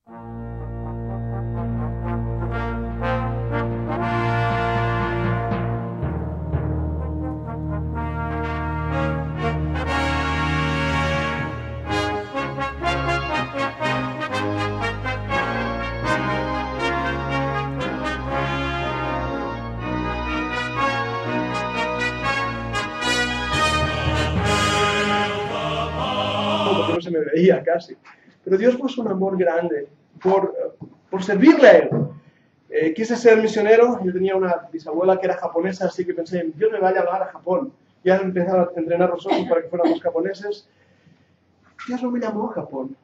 Porque no se me veía casi. Pero Dios puso un amor grande por servirle a Él. Quise ser misionero. Yo tenía una bisabuela que era japonesa, así que pensé, Dios me va a llevar a Japón. Ya empezaba a entrenar a nosotros para que fuéramos japoneses. Dios no me llamó a Japón.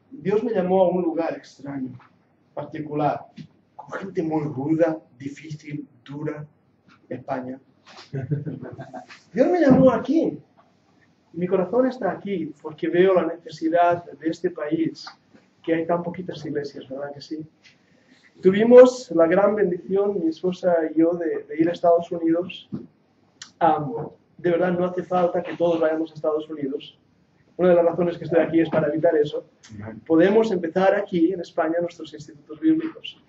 Dios me llamó a un lugar extraño, particular, con gente muy ruda, difícil, dura, España. Dios me llamó aquí. Mi corazón está aquí porque veo la necesidad de este país, que hay tan poquitas iglesias, ¿verdad que sí? Tuvimos la gran bendición, mi esposa y yo, de ir a Estados Unidos. De verdad, no hace falta que todos vayamos a Estados Unidos. Una de las razones que estoy aquí es para evitar eso. Podemos empezar aquí, en España, nuestros institutos bíblicos.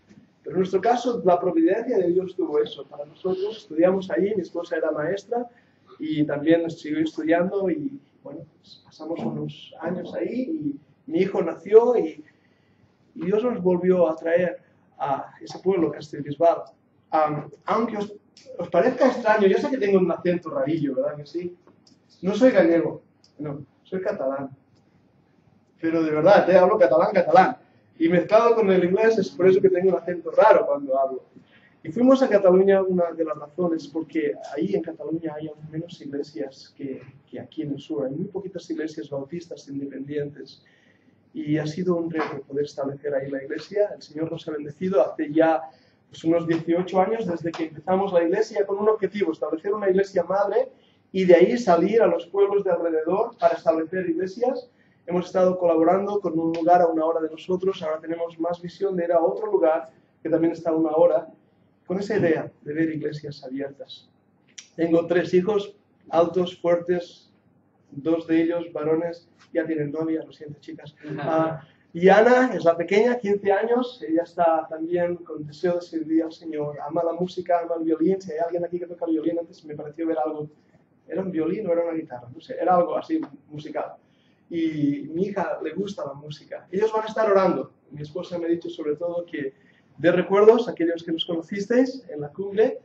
Pero en nuestro caso, la providencia de Dios tuvo eso. Para nosotros, estudiamos ahí, mi esposa era maestra, y también siguió estudiando, y bueno, pues pasamos unos años ahí, y mi hijo nació, y Dios nos volvió a traer a ese pueblo, Castelbisbal. Aunque os parezca extraño, yo sé que tengo un acento rarillo, ¿verdad que sí? No soy gallego, no, soy catalán. Pero de verdad, te hablo catalán. Y mezclado con el inglés es por eso que tengo un acento raro cuando hablo. Y fuimos a Cataluña, una de las razones, porque ahí en Cataluña hay aún menos iglesias que aquí en el sur. Hay muy poquitas iglesias bautistas independientes. Y ha sido un reto poder establecer ahí la iglesia. El Señor nos ha bendecido hace ya pues, unos 18 años desde que empezamos la iglesia con un objetivo, establecer una iglesia madre y de ahí salir a los pueblos de alrededor para establecer iglesias. Hemos estado colaborando con un lugar a una hora de nosotros. Ahora tenemos más visión de ir a otro lugar que también está a una hora, con esa idea de ver iglesias abiertas. Tengo 3 hijos, altos, fuertes, 2 de ellos varones, ya tienen novia, lo siento chicas. Y Ana es la pequeña, 15 años, ella está también con deseo de servir al Señor, ama la música, ama el violín. Si hay alguien aquí que toca el violín, antes me pareció ver algo, ¿era un violín o era una guitarra? No sé, era algo así musical. Y mi hija le gusta la música. Ellos van a estar orando. Mi esposa me ha dicho sobre todo que de recuerdos a aquellos que nos conocisteis en la cumbre,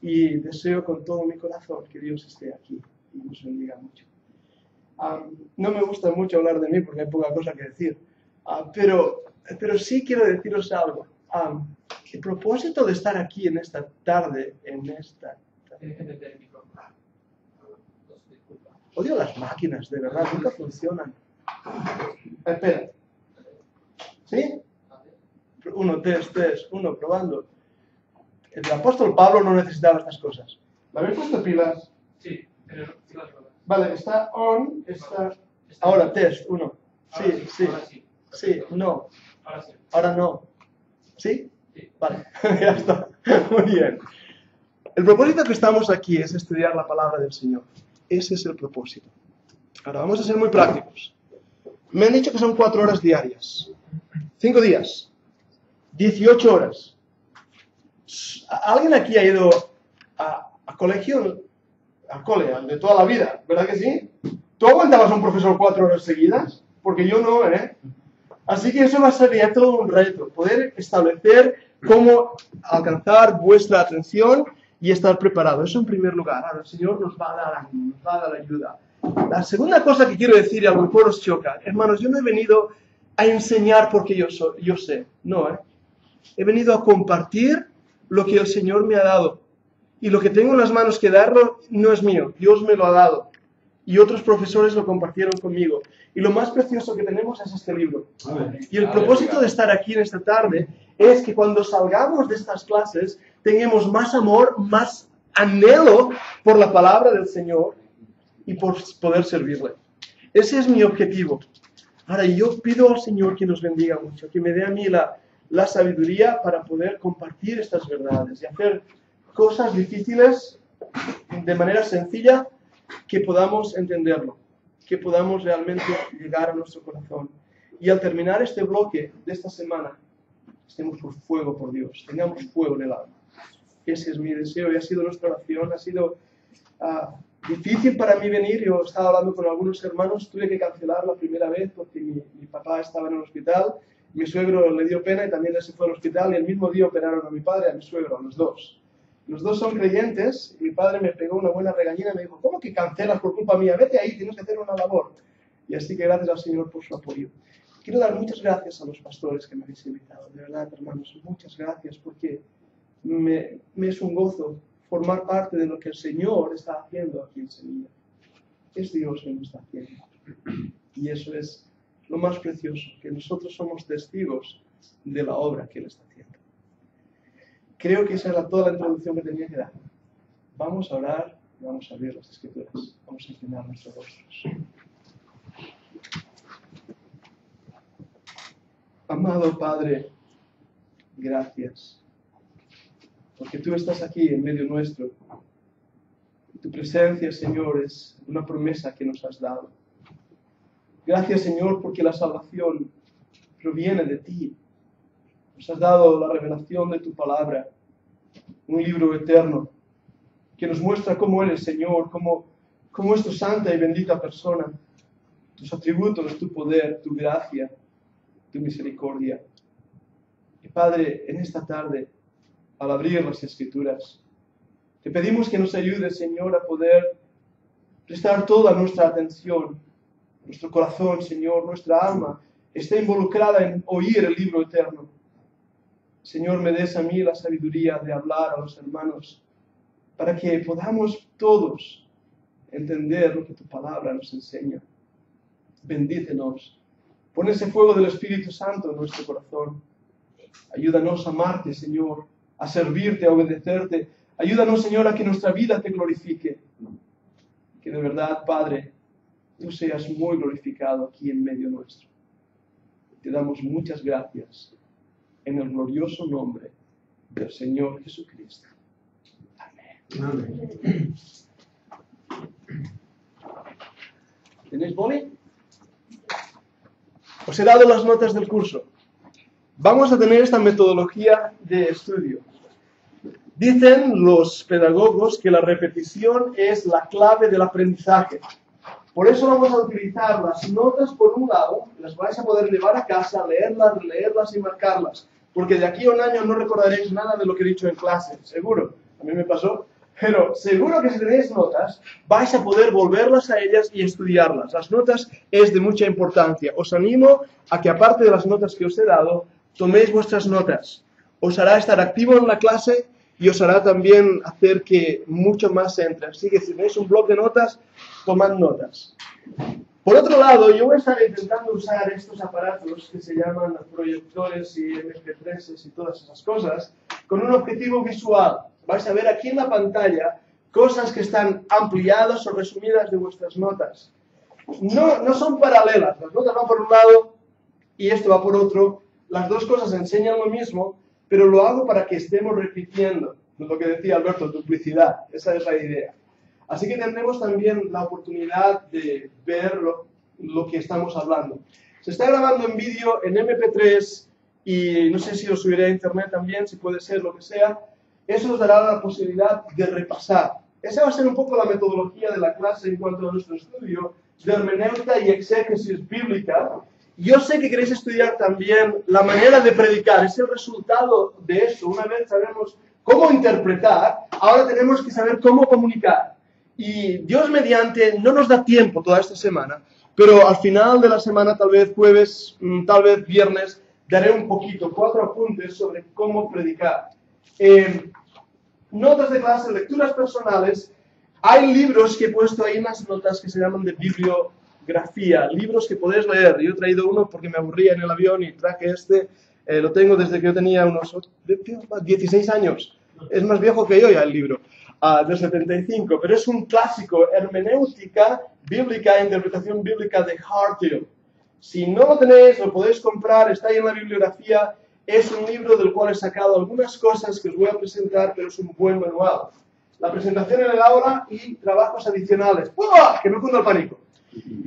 y deseo con todo mi corazón que Dios esté aquí y nos bendiga mucho. No me gusta mucho hablar de mí porque hay poca cosa que decir, pero sí quiero deciros algo. El propósito de estar aquí en esta tarde, Odio las máquinas, de verdad, nunca funcionan. Espera. ¿Sí? 1, test, 1, probando. El apóstol Pablo no necesitaba estas cosas. ¿La habéis puesto pilas? Sí, pero sí las pruebas. Vale, está on, está... Ahora, test, 1. Sí, sí. Ahora sí. Sí, no. Ahora sí. Ahora no. ¿Sí? Sí. Vale, ya está. Muy bien. El propósito que estamos aquí es estudiar la palabra del Señor. Ese es el propósito. Ahora, vamos a ser muy prácticos. Me han dicho que son 4 horas diarias. 5 días. 18 horas. ¿Alguien aquí ha ido a colegio? Al cole, de toda la vida, ¿verdad que sí? ¿Tú aguantabas a un profesor 4 horas seguidas? Porque yo no, ¿eh? Así que eso va a ser ya todo un reto, poder establecer cómo alcanzar vuestra atención y estar preparado. Eso en primer lugar. Ahora el Señor nos va a dar ánimo, nos va a dar ayuda. La segunda cosa que quiero decir, y a lo mejor os choca, hermanos, yo no he venido a enseñar porque yo sé, no, ¿eh? He venido a compartir lo que el Señor me ha dado. Y lo que tengo en las manos que darlo no es mío, Dios me lo ha dado. Y otros profesores lo compartieron conmigo. Y lo más precioso que tenemos es este libro. Y el propósito de estar aquí en esta tarde es que cuando salgamos de estas clases tengamos más amor, más anhelo por la palabra del Señor y por poder servirle. Ese es mi objetivo. Ahora, yo pido al Señor que nos bendiga mucho, que me dé a mí la sabiduría para poder compartir estas verdades y hacer cosas difíciles de manera sencilla, que podamos entenderlo, que podamos realmente llegar a nuestro corazón. y al terminar este bloque de esta semana, estemos por fuego por Dios, tengamos fuego en el alma. Ese es mi deseo y ha sido nuestra oración. Ha sido difícil para mí venir. Yo estaba hablando con algunos hermanos, tuve que cancelar la primera vez porque mi papá estaba en el hospital, mi suegro le dio pena y también él se fue al hospital, y el mismo día operaron a mi padre y a mi suegro, a los dos. Los dos son creyentes y mi padre me pegó una buena regañina y me dijo: ¿cómo que cancelas por culpa mía? Vete ahí, tienes que hacer una labor. Y así que gracias al Señor por su apoyo. Quiero dar muchas gracias a los pastores que me habéis invitado. De verdad, hermanos, muchas gracias, porque me es un gozo formar parte de lo que el Señor está haciendo aquí en Sevilla. Es Dios quien lo está haciendo. Y eso es lo más precioso, que nosotros somos testigos de la obra que Él está haciendo. Creo que esa era toda la introducción que tenía que dar. Vamos a orar y vamos a abrir las Escrituras. Vamos a inclinar nuestros rostros. Amado Padre, gracias, porque tú estás aquí en medio nuestro. Tu presencia, Señor, es una promesa que nos has dado. Gracias, Señor, porque la salvación proviene de ti. Nos has dado la revelación de tu palabra, un libro eterno que nos muestra cómo eres, Señor, cómo es tu santa y bendita persona, tus atributos, tu poder, tu gracia, tu misericordia. Y Padre, en esta tarde, al abrir las Escrituras, te pedimos que nos ayudes, Señor, a poder prestar toda nuestra atención, nuestro corazón, Señor, nuestra alma, está involucrada en oír el libro eterno. Señor, me des a mí la sabiduría de hablar a los hermanos, para que podamos todos entender lo que tu palabra nos enseña. Bendícenos. Pon ese fuego del Espíritu Santo en nuestro corazón. Ayúdanos a amarte, Señor, a servirte, a obedecerte. Ayúdanos, Señor, a que nuestra vida te glorifique. Que de verdad, Padre, tú seas muy glorificado aquí en medio nuestro. Te damos muchas gracias en el glorioso nombre del Señor Jesucristo. Amén. Amén. ¿Tenéis boli? Os he dado las notas del curso. Vamos a tener esta metodología de estudio. Dicen los pedagogos que la repetición es la clave del aprendizaje. Por eso vamos a utilizar las notas por un lado, las vais a poder llevar a casa, leerlas, releerlas y marcarlas. Porque de aquí a un año no recordaréis nada de lo que he dicho en clase, seguro. A mí me pasó. Pero seguro que si tenéis notas, vais a poder volverlas a ellas y estudiarlas. Las notas es de mucha importancia. Os animo a que, aparte de las notas que os he dado, toméis vuestras notas. Os hará estar activo en la clase y os hará también hacer que mucho más se entre. Así que si tenéis un bloc de notas, tomad notas. Por otro lado, yo voy a estar intentando usar estos aparatos que se llaman proyectores y MP3 y todas esas cosas, con un objetivo visual. Vais a ver aquí en la pantalla cosas que están ampliadas o resumidas de vuestras notas. No son paralelas, las notas van por un lado y esto va por otro. Las dos cosas enseñan lo mismo, pero lo hago para que estemos repitiendo. Lo que decía Alberto, duplicidad, esa es la idea. Así que tendremos también la oportunidad de ver lo que estamos hablando. Se está grabando en vídeo en MP3 y no sé si lo subiré a internet también, si puede ser, lo que sea. Eso os dará la posibilidad de repasar. Esa va a ser un poco la metodología de la clase en cuanto a nuestro estudio de hermenéutica y exégesis bíblica. Yo sé que queréis estudiar también la manera de predicar. Es el resultado de eso. Una vez sabemos cómo interpretar, ahora tenemos que saber cómo comunicar. Y Dios mediante no nos da tiempo toda esta semana, pero al final de la semana, tal vez jueves, tal vez viernes, daré un poquito, 4 apuntes sobre cómo predicar. Notas de clase, lecturas personales. Hay libros que he puesto ahí en las notas que se llaman de bibliografía, libros que podéis leer. Yo he traído uno porque me aburría en el avión y traje este. Lo tengo desde que yo tenía unos 16 años. Es más viejo que yo ya el libro, del 75. Pero es un clásico, Hermenéutica Bíblica, Interpretación Bíblica de Hartill. Si no lo tenéis, lo podéis comprar, está ahí en la bibliografía. Es un libro del cual he sacado algunas cosas que os voy a presentar, pero es un buen manual. La presentación en el aula y trabajos adicionales. ¡Uah! Que no cunda el pánico.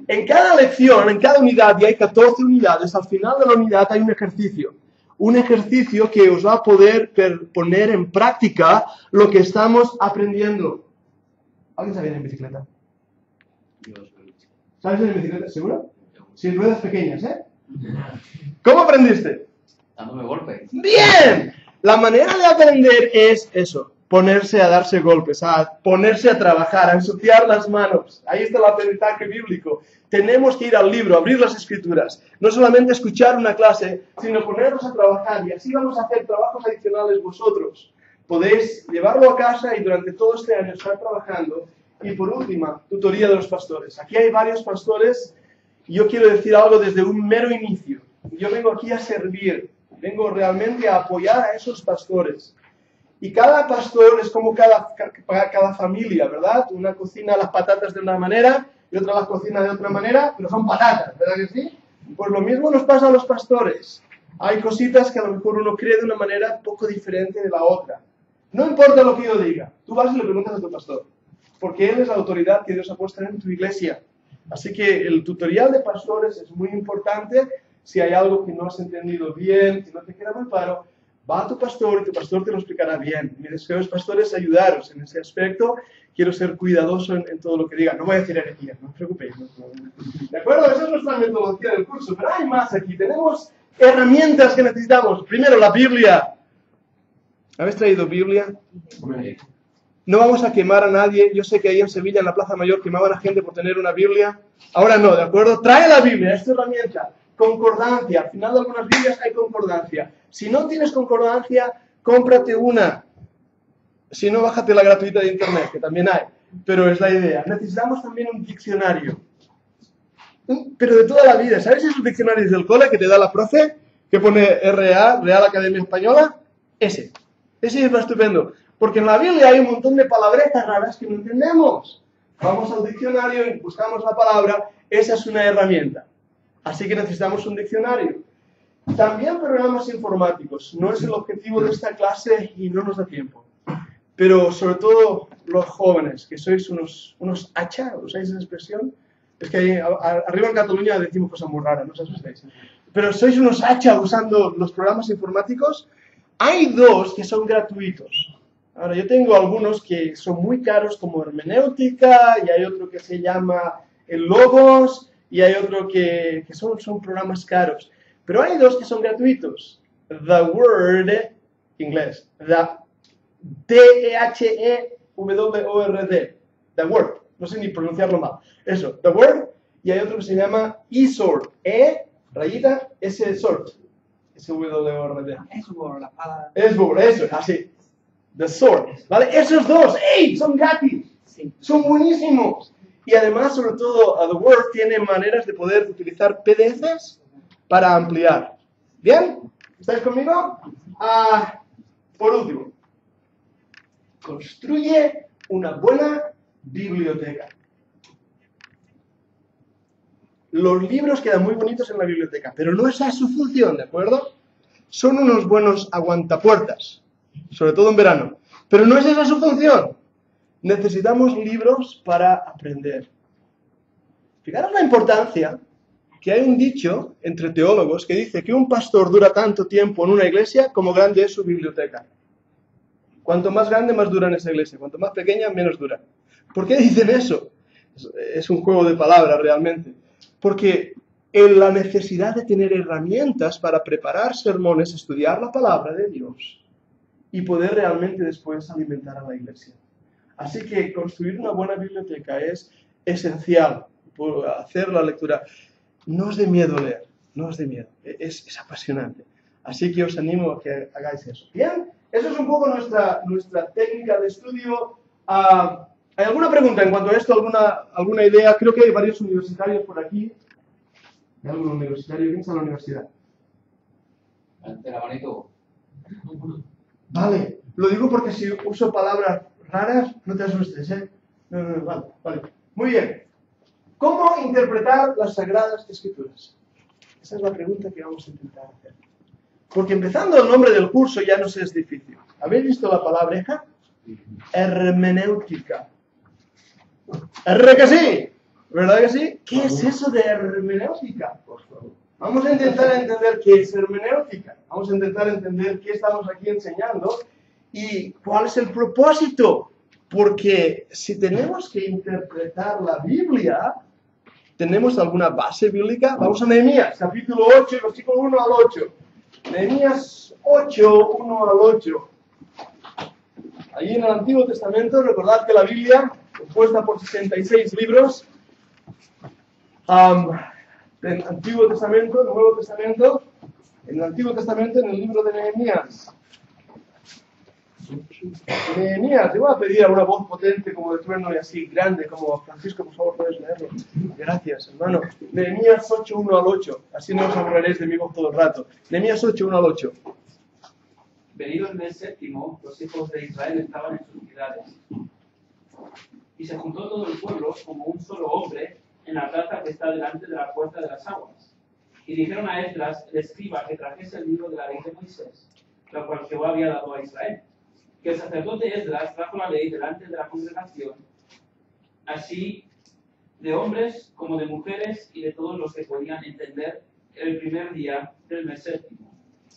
En cada lección, en cada unidad, y hay 14 unidades, al final de la unidad hay un ejercicio. Un ejercicio que os va a poder poner en práctica lo que estamos aprendiendo. ¿Alguien sabe ir en bicicleta? ¿Sabes ir en bicicleta? ¿Seguro? Sin ruedas pequeñas, ¿eh? ¿Cómo aprendiste? Dándome golpes. ¡Bien! La manera de aprender es eso, ponerse a darse golpes, a ponerse a trabajar, a ensuciar las manos. Ahí está el aprendizaje bíblico. Tenemos que ir al libro, abrir las escrituras, no solamente escuchar una clase, sino ponernos a trabajar, y así vamos a hacer trabajos adicionales vosotros. Podéis llevarlo a casa y durante todo este año estar trabajando. Y por última, tutoría de los pastores. Aquí hay varios pastores y yo quiero decir algo desde un mero inicio. Yo vengo aquí a servir, vengo realmente a apoyar a esos pastores. Y cada pastor es como cada familia, ¿verdad? Una cocina las patatas de una manera y otra las cocina de otra manera, pero son patatas, ¿verdad que sí? Pues lo mismo nos pasa a los pastores. Hay cositas que a lo mejor uno cree de una manera poco diferente de la otra. No importa lo que yo diga, tú vas y le preguntas a tu pastor, porque él es la autoridad que Dios ha puesto en tu iglesia. Así que el tutorial de pastores es muy importante. Si hay algo que no has entendido bien, que no te queda muy claro, va a tu pastor y tu pastor te lo explicará bien. Mi deseo es, pastores, ayudaros en ese aspecto. Quiero ser cuidadoso en todo lo que diga. No voy a decir herejía, no os preocupéis. ¿De acuerdo? Esa es nuestra metodología del curso. Pero hay más aquí. Tenemos herramientas que necesitamos. Primero, la Biblia. ¿Habéis traído Biblia? No vamos a quemar a nadie. Yo sé que ahí en Sevilla, en la Plaza Mayor, quemaban a gente por tener una Biblia. Ahora no, ¿de acuerdo? Trae la Biblia, es tu herramienta. Concordancia. Al final de algunas Biblias hay concordancia. Si no tienes concordancia, cómprate una. Si no, bájate la gratuita de internet, que también hay. Pero es la idea. Necesitamos también un diccionario. Pero de toda la vida. ¿Sabes esos diccionarios del cole que te da la profe? Que pone RA, Real Academia Española. Ese es estupendo. Porque en la Biblia hay un montón de palabretas raras que no entendemos. Vamos al diccionario y buscamos la palabra. Esa es una herramienta. Así que necesitamos un diccionario. También programas informáticos. No es el objetivo de esta clase y no nos da tiempo. Pero sobre todo los jóvenes, que sois unos hacha, ¿usáis esa expresión? Es que ahí, arriba en Cataluña decimos cosas muy raras, no os asustéis. Pero sois unos hacha usando los programas informáticos. Hay dos que son gratuitos. Ahora, yo tengo algunos que son muy caros, como Hermenéutica, y hay otro que se llama el Logos, y hay otro que son programas caros. Pero hay dos que son gratuitos. The Word, inglés. T-E-H-E-W-O-R-D. The Word. No sé ni pronunciarlo mal. Eso, The Word. Y hay otro que se llama eSword. E-S-Sword. S-W-O-R-D. S-Word, eso, así. The Sword. ¿Vale? Esos dos, ¡ey! Son gratis. Sí. Son buenísimos. Y además, sobre todo, The Word tiene maneras de poder utilizar PDFs para ampliar. ¿Bien? ¿Estáis conmigo? Por último, construye una buena biblioteca. Los libros quedan muy bonitos en la biblioteca, pero no esa es su función, ¿de acuerdo? Son unos buenos aguantapuertas, sobre todo en verano, pero no es esa su función. Necesitamos libros para aprender. Fijaros la importancia que hay un dicho entre teólogos que dice que un pastor dura tanto tiempo en una iglesia como grande es su biblioteca. Cuanto más grande, más dura en esa iglesia. Cuanto más pequeña, menos dura. ¿Por qué dicen eso? Es un juego de palabras realmente. Porque en la necesidad de tener herramientas para preparar sermones, estudiar la palabra de Dios y poder realmente después alimentar a la iglesia. Así que construir una buena biblioteca es esencial. Hacer la lectura. No os dé miedo leer, no os dé miedo. Es apasionante. Así que os animo a que hagáis eso. ¿Bien? Eso es un poco nuestra técnica de estudio. ¿Hay alguna pregunta en cuanto a esto? ¿Alguna idea? Creo que hay varios universitarios por aquí. ¿Hay algún universitario? ¿Quién está en la universidad? De la manito. Vale. Lo digo porque si uso palabras raras, no te asustes, ¿eh? No, vale. Muy bien. ¿Cómo interpretar las Sagradas Escrituras? Esa es la pregunta que vamos a intentar hacer. Porque empezando el nombre del curso ya nos es difícil. ¿Habéis visto la palabra? Hermenéutica. ¿R que sí? ¿Verdad que sí? ¿Qué es eso de hermenéutica? Vamos a intentar entender qué es hermenéutica. Vamos a intentar entender qué estamos aquí enseñando y cuál es el propósito. Porque si tenemos que interpretar la Biblia, ¿tenemos alguna base bíblica? Vamos a Nehemías, capítulo 8, versículo 1 al 8. Nehemías 8, 1 al 8. Allí en el Antiguo Testamento, recordad que la Biblia, compuesta por 66 libros, del Antiguo Testamento, Nuevo Testamento, en el Antiguo Testamento, en el libro de Nehemías. Nehemías, te voy a pedir a una voz potente como de trueno y así grande como Francisco, por favor, puedes leerlo. Gracias, hermano. Nehemías 8, 1 al 8. Así no os aburriréis de mi voz todo el rato. Nehemías 8, 1 al 8. Venido el mes séptimo, los hijos de Israel estaban en sus ciudades. Y se juntó todo el pueblo como un solo hombre en la plaza que está delante de la puerta de las aguas. Y dijeron a Esdras, el escriba, que trajese el libro de la ley de Moisés, la cual Jehová había dado a Israel. Que el sacerdote Esdras trajo la ley delante de la congregación, así de hombres como de mujeres y de todos los que podían entender el primer día del mes séptimo.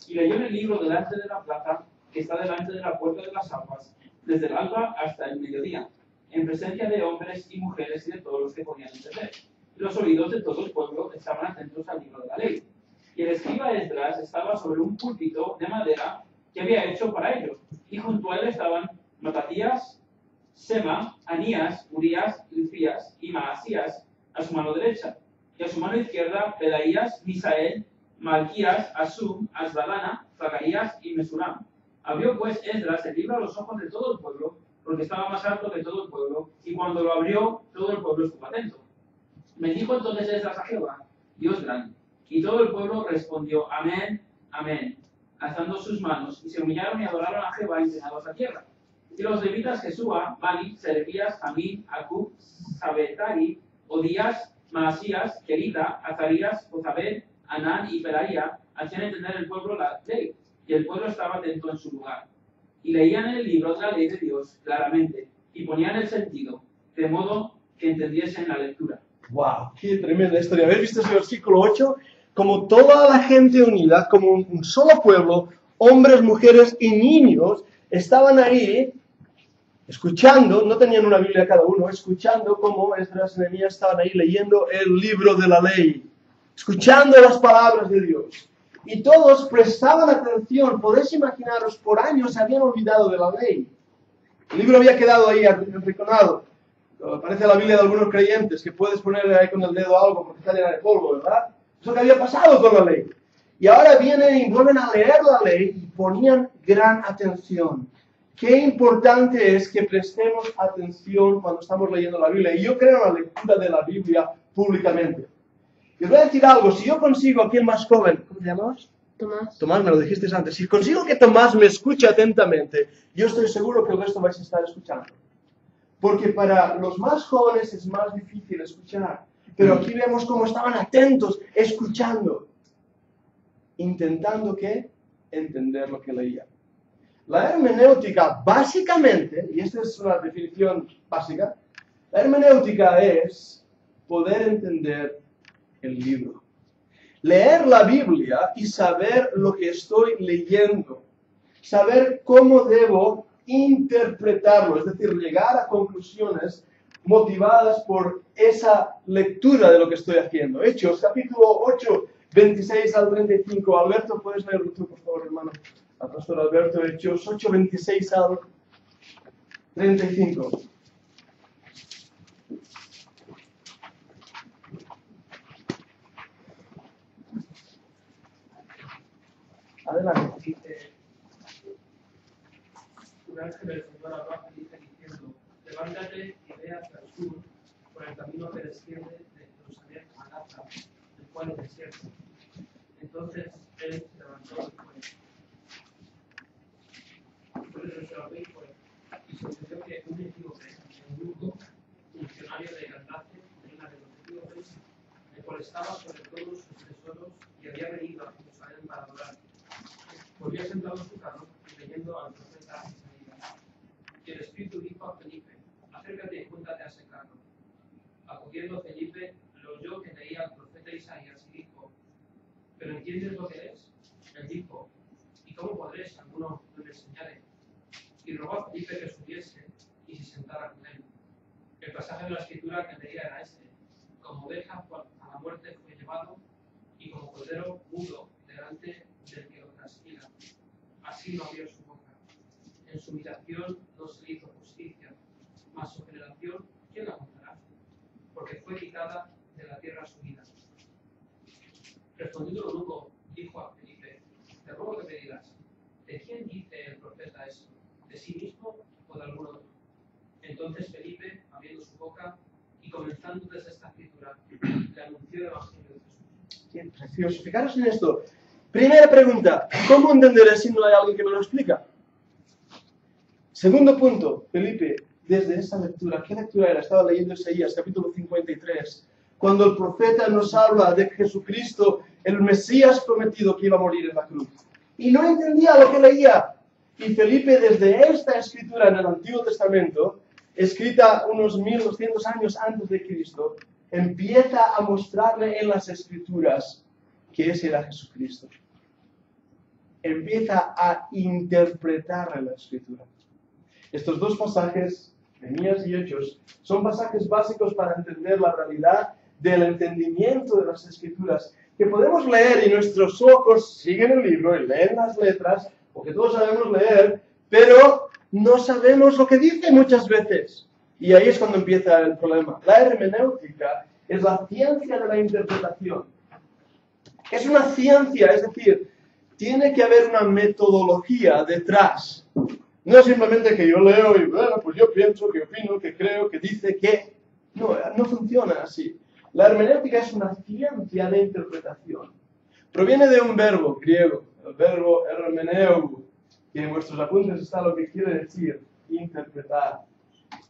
Y leyó en el libro delante de la plaza que está delante de la puerta de las aguas, desde el alba hasta el mediodía, en presencia de hombres y mujeres y de todos los que podían entender. Y los oídos de todo el pueblo estaban atentos al libro de la ley. Y el escriba Esdras estaba sobre un púlpito de madera que había hecho para ellos. Y junto a él estaban Matatías, Sema, Anías, Urías, Hilcías y Maasías a su mano derecha. Y a su mano izquierda Pedaías, Misael, Malquías, Asum, Asbadana, Zacarías y Mesulam. Abrió pues Esdras el libro a los ojos de todo el pueblo, porque estaba más alto que todo el pueblo, y cuando lo abrió, todo el pueblo estuvo atento. Bendijo entonces Esdras a Jehová, Dios grande, y todo el pueblo respondió, amén, amén, alzando sus manos, y se humillaron y adoraron a Jehová inclinados a tierra. Y los levitas Jesúa, Bani, Serebías, Amín, Acub, Sabetai, Odías, Maasías, Kerita, Azarías, Jozabed, Anán y Pelaía hacían entender el pueblo la ley, y el pueblo estaba atento en su lugar. Y leían el libro de la ley de Dios claramente, y ponían el sentido, de modo que entendiesen la lectura. ¡Wow! ¡Qué tremenda historia! ¿Habéis visto ese versículo 8? Como toda la gente unida, como un solo pueblo, hombres, mujeres y niños, estaban ahí escuchando, no tenían una Biblia cada uno, escuchando cómo Esdras y Nehemías estaban ahí leyendo el libro de la ley, escuchando las palabras de Dios. Y todos prestaban atención. Podéis imaginaros, por años se habían olvidado de la ley. El libro había quedado ahí arrinconado. Parece la Biblia de algunos creyentes, que puedes ponerle ahí con el dedo algo porque está llena de polvo, ¿verdad? Eso que había pasado con la ley. Y ahora vienen y vuelven a leer la ley y ponían gran atención. Qué importante es que prestemos atención cuando estamos leyendo la Biblia. Y yo creo en la lectura de la Biblia públicamente. Y os voy a decir algo, si yo consigo aquí el más joven, ¿cómo te llamas? Tomás. Tomás, me lo dijiste antes. Si consigo que Tomás me escuche atentamente, yo estoy seguro que el resto vais a estar escuchando. Porque para los más jóvenes es más difícil escuchar. Pero aquí vemos cómo estaban atentos, escuchando, intentando ¿qué? Entender lo que leían. La hermenéutica, básicamente, y esta es una definición básica, la hermenéutica es poder entender el libro. Leer la Biblia y saber lo que estoy leyendo. Saber cómo debo interpretarlo, es decir, llegar a conclusiones motivadas por esa lectura de lo que estoy haciendo. Hechos, capítulo 8, 26 al 35. Alberto, ¿puedes leerlo tú, por favor, hermano? Al pastor Alberto, Hechos 8, 26 al 35. Adelante. Un ángel del Señor habló y dice diciendo, levántate y ve hacia el sur, por el camino que desciende de Jerusalén a Gaza, el cual es desierto. Entonces él se levantó y fue. Entonces se levantó y fue. Y sucedió que un etíope, eunuco, funcionario de Candace, reina de los etíopes, le molestaba sobre todos sus tesoros y había venido a Jerusalén para adorar. Volvió sentado en su carro y leyendo al profeta Isaías. Y el Espíritu dijo a Felipe, acércate y júntate a ese carro. Respondiendo Felipe, lo oyó que leía al profeta Isaías y dijo, ¿pero entiendes lo que es? Él dijo, ¿y cómo podré si alguno no me enseñare? Y rogó a Felipe que subiese y se sentara con él. El pasaje de la escritura que leía era este: como oveja a la muerte fue llevado, y como cordero mudo delante del que lo trasquila. Así no abrió su boca. En su humillación no se le hizo justicia, mas su generación, ¿quién la contará? Porque fue quitada de la tierra su vida. Respondiendo el eunuco, dijo a Felipe, te ruego que me digas, ¿de quién dice el profeta esto? ¿De sí mismo o de algún otro? Entonces Felipe, abriendo su boca y comenzando desde esta escritura, le anunció el evangelio de Jesús. Qué precioso. Fijaros en esto. Primera pregunta, ¿cómo entenderé si no hay alguien que me lo explica? Segundo punto, Felipe, desde esta lectura, ¿qué lectura era? Estaba leyendo Isaías, capítulo 53, cuando el profeta nos habla de Jesucristo, el Mesías prometido que iba a morir en la cruz. Y no entendía lo que leía. Y Felipe, desde esta escritura en el Antiguo Testamento, escrita unos 1200 años antes de Cristo, empieza a mostrarle en las Escrituras que ese era Jesucristo. Empieza a interpretar la Escritura. Estos dos pasajes, Nehemías y Hechos, son pasajes básicos para entender la realidad del entendimiento de las Escrituras, que podemos leer y nuestros ojos siguen el libro y leen las letras, porque todos sabemos leer, pero no sabemos lo que dice muchas veces. Y ahí es cuando empieza el problema. La hermenéutica es la ciencia de la interpretación. Es una ciencia, es decir, tiene que haber una metodología detrás. No es simplemente que yo leo y, bueno, pues yo pienso, que opino, que creo, que dice que... No, no funciona así. La hermenéutica es una ciencia de interpretación. Proviene de un verbo griego, el verbo hermeneu, que en vuestros apuntes está lo que quiere decir interpretar.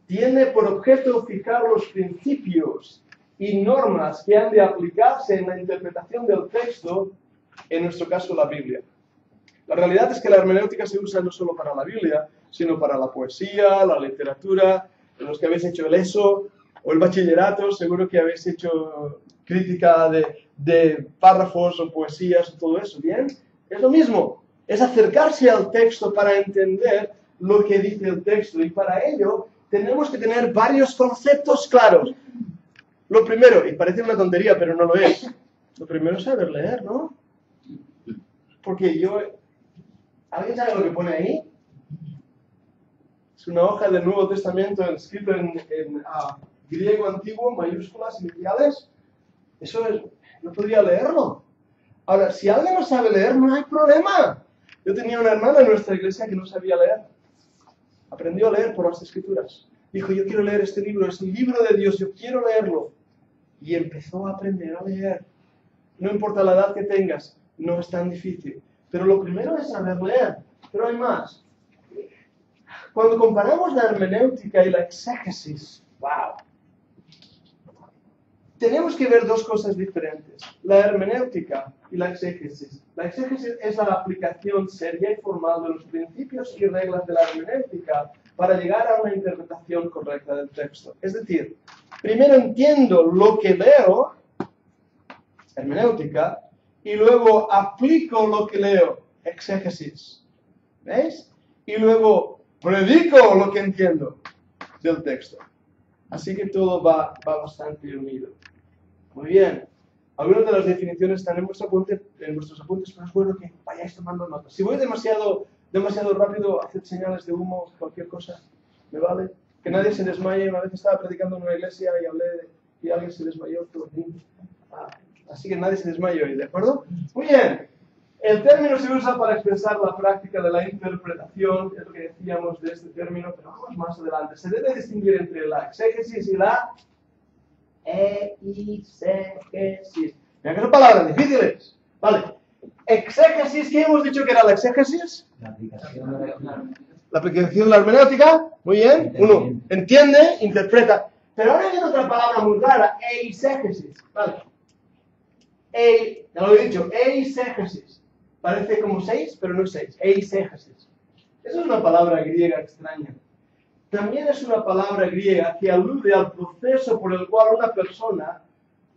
Tiene por objeto fijar los principios y normas que han de aplicarse en la interpretación del texto, en nuestro caso la Biblia. La realidad es que la hermenéutica se usa no solo para la Biblia, sino para la poesía, la literatura. Los que habéis hecho el ESO o el bachillerato, seguro que habéis hecho crítica de párrafos o poesías o todo eso, ¿bien? Es lo mismo, es acercarse al texto para entender lo que dice el texto, y para ello tenemos que tener varios conceptos claros. Lo primero, y parece una tontería, pero no lo es, lo primero es saber leer, ¿no? Porque ¿alguien sabe lo que pone ahí? Es una hoja del Nuevo Testamento escrito en griego antiguo, mayúsculas iniciales. Eso es, no podría leerlo. Ahora, si alguien no sabe leer, no hay problema. Yo tenía una hermana en nuestra iglesia que no sabía leer. Aprendió a leer por las Escrituras. Dijo, yo quiero leer este libro, es el libro de Dios, yo quiero leerlo. Y empezó a aprender a leer. No importa la edad que tengas, no es tan difícil. Pero lo primero es saber leer. Pero hay más. Cuando comparamos la hermenéutica y la exégesis, ¡wow! Tenemos que ver dos cosas diferentes, la hermenéutica y la exégesis. La exégesis es la aplicación seria y formal de los principios y reglas de la hermenéutica para llegar a una interpretación correcta del texto. Es decir, primero entiendo lo que leo, hermenéutica, y luego aplico lo que leo, exégesis. ¿Veis? Y luego predico lo que entiendo del texto. Así que todo va bastante unido. Muy bien. Algunas de las definiciones están en vuestros apuntes, pero es bueno que vayáis tomando notas. Si voy demasiado rápido, haced señales de humo, cualquier cosa, ¿me vale? Que nadie se desmaye. Una vez estaba predicando en una iglesia y hablé y alguien se desmayó. Así que nadie se desmayó hoy, ¿de acuerdo? Muy bien. El término se usa para expresar la práctica de la interpretación, es lo que decíamos de este término, pero vamos más adelante. Se debe distinguir entre la exégesis y la eisegesis. Mira que son palabras difíciles. Vale. Exégesis, ¿qué hemos dicho que era la exégesis? La aplicación de La aplicación de la hermenéutica. Muy bien. Uno entiende, interpreta. Pero ahora viene otra palabra muy rara, eisegesis. Vale. Ya lo he dicho, eisegesis. Parece como 6, pero no es 6. Eisegesis. Esa es una palabra griega extraña. también es una palabra griega que alude al proceso por el cual una persona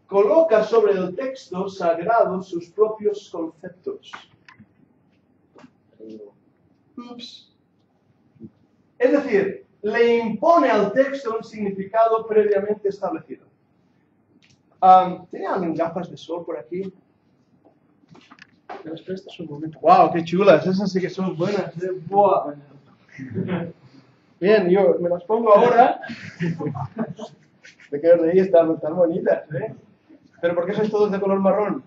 coloca sobre el texto sagrado sus propios conceptos. Ups. Es decir, le impone al texto un significado previamente establecido. ¿Tiene alguien gafas de sol por aquí? ¿Me las prestas un momento? ¡Wow, qué chulas! Esas sí que son buenas, ¿eh? ¡Buah! Bien, yo me las pongo ahora. De que reír, están bonitas, ¿eh? ¿Pero por qué sois todos de color marrón?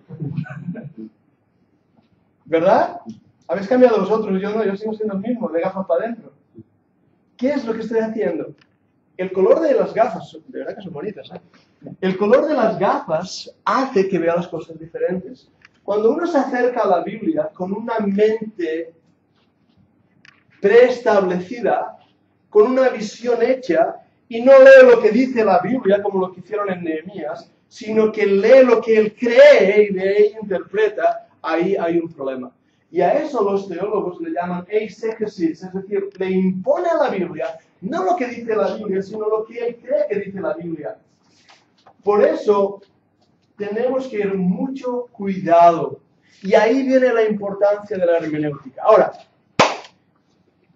¿Verdad? Habéis cambiado vosotros, yo no, yo sigo siendo el mismo, de gafas para adentro. ¿Qué es lo que estoy haciendo? El color de las gafas, de verdad que son bonitas, ¿eh? El color de las gafas hace que vea las cosas diferentes. Cuando uno se acerca a la Biblia con una mente preestablecida, con una visión hecha, y no lee lo que dice la Biblia como lo que hicieron en Nehemías, sino que lee lo que él cree y de ahí interpreta, ahí hay un problema. Y a eso los teólogos le llaman eisegesis, es decir, le impone a la Biblia no lo que dice la Biblia, sino lo que él cree que dice la Biblia. Por eso tenemos que ir mucho cuidado. Y ahí viene la importancia de la hermenéutica. Ahora,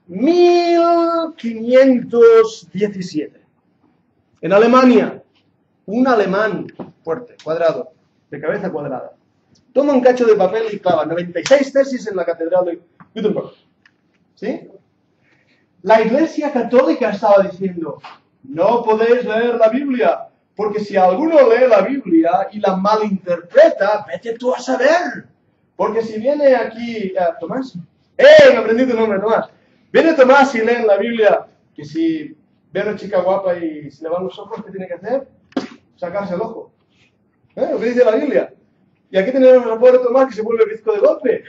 1517. En Alemania, un alemán fuerte, cuadrado, de cabeza cuadrada, toma un cacho de papel y clava 96 tesis en la catedral de Wittenberg. ¿Sí? La Iglesia Católica estaba diciendo, no podéis leer la Biblia, porque si alguno lee la Biblia y la malinterpreta, vete tú a saber. Porque si viene aquí Tomás, me aprendí tu nombre, Tomás. Viene Tomás y lee en la Biblia que si ve a una chica guapa y se le van los ojos, ¿qué tiene que hacer? Sacarse el ojo. Lo que dice la Biblia. Y aquí tenemos al pobre Tomás que se vuelve bizco de golpe.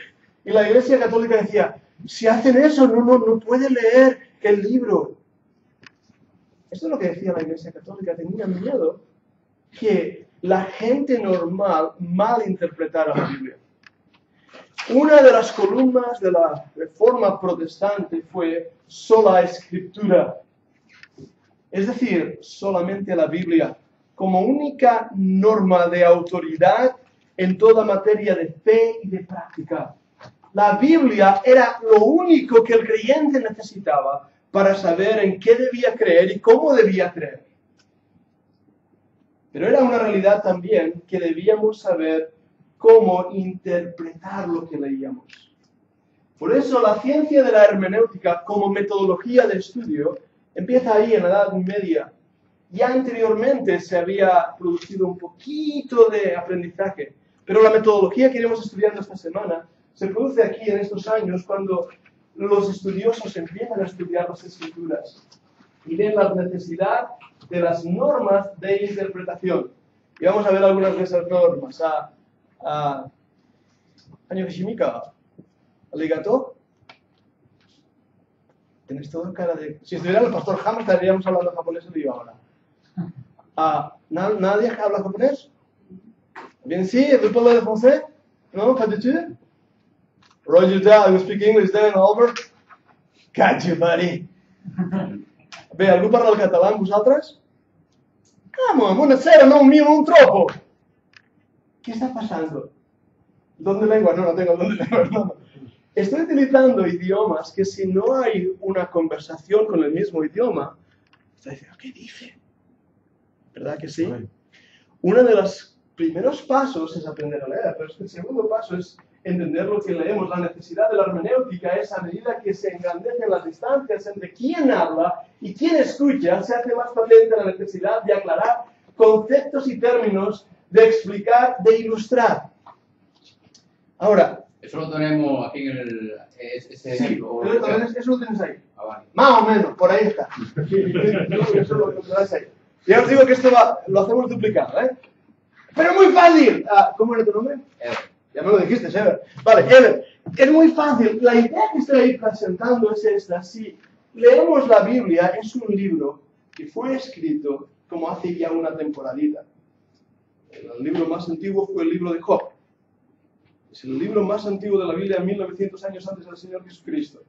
Y la Iglesia Católica decía, si hacen eso, no puede leer el libro. Esto es lo que decía la Iglesia Católica. Tenía miedo que la gente normal malinterpretara la Biblia. Una de las columnas de la Reforma Protestante fue sola Escritura. Es decir, solamente la Biblia, como única norma de autoridad en toda materia de fe y de práctica. La Biblia era lo único que el creyente necesitaba para saber en qué debía creer y cómo debía creer. Pero era una realidad también que debíamos saber cómo interpretar lo que leíamos. Por eso la ciencia de la hermenéutica como metodología de estudio empieza ahí en la Edad Media. Ya anteriormente se había producido un poquito de aprendizaje, pero la metodología que iremos estudiando esta semana se produce aquí en estos años cuando los estudiosos empiezan a estudiar las Escrituras y ven la necesidad de las normas de interpretación. Y vamos a ver algunas de esas normas. Anyogishimika, ¿aligato? Tenéis toda cara de... Si estuviera el pastor Ham estaríamos hablando japonés el día ahora. ¿Nadie habla japonés? Bien, sí, ¿vous parlez français? No, pas du tout? Roger, I will speak English then, Albert. Got you, buddy. Bé, algú parla el català amb vosaltres? Come on, buonasera, no un mío, un tropo. ¿Qué está pasando? ¿Dónde lengua? No tengo dónde lengua, no. Estoy utilizando idiomas que si no hay una conversación con el mismo idioma, está diciendo, ¿qué dice? ¿Verdad que sí? Uno de los primeros pasos es aprender a leer, pero el segundo paso es entender lo que leemos. La necesidad de la hermenéutica es a medida que se engrandecen las distancias entre quién habla y quién escucha, se hace más patente la necesidad de aclarar conceptos y términos, de explicar, de ilustrar. Ahora, Eso lo tenemos aquí en el... sí, eso lo tienes ahí. Vale. Más o menos, por ahí está. Eso lo tendrás ahí. Ya os digo que esto lo hacemos duplicado, ¿eh? Pero muy fácil. ¿Cómo era tu nombre? Ever. Ya me lo dijiste, Ever. Vale, Ever. Es muy fácil. La idea que estoy ahí presentando es esta. Si leemos la Biblia, es un libro que fue escrito como hace ya una temporadita. El libro más antiguo fue el libro de Job. Es el libro más antiguo de la Biblia, 1900 años antes del Señor Jesucristo.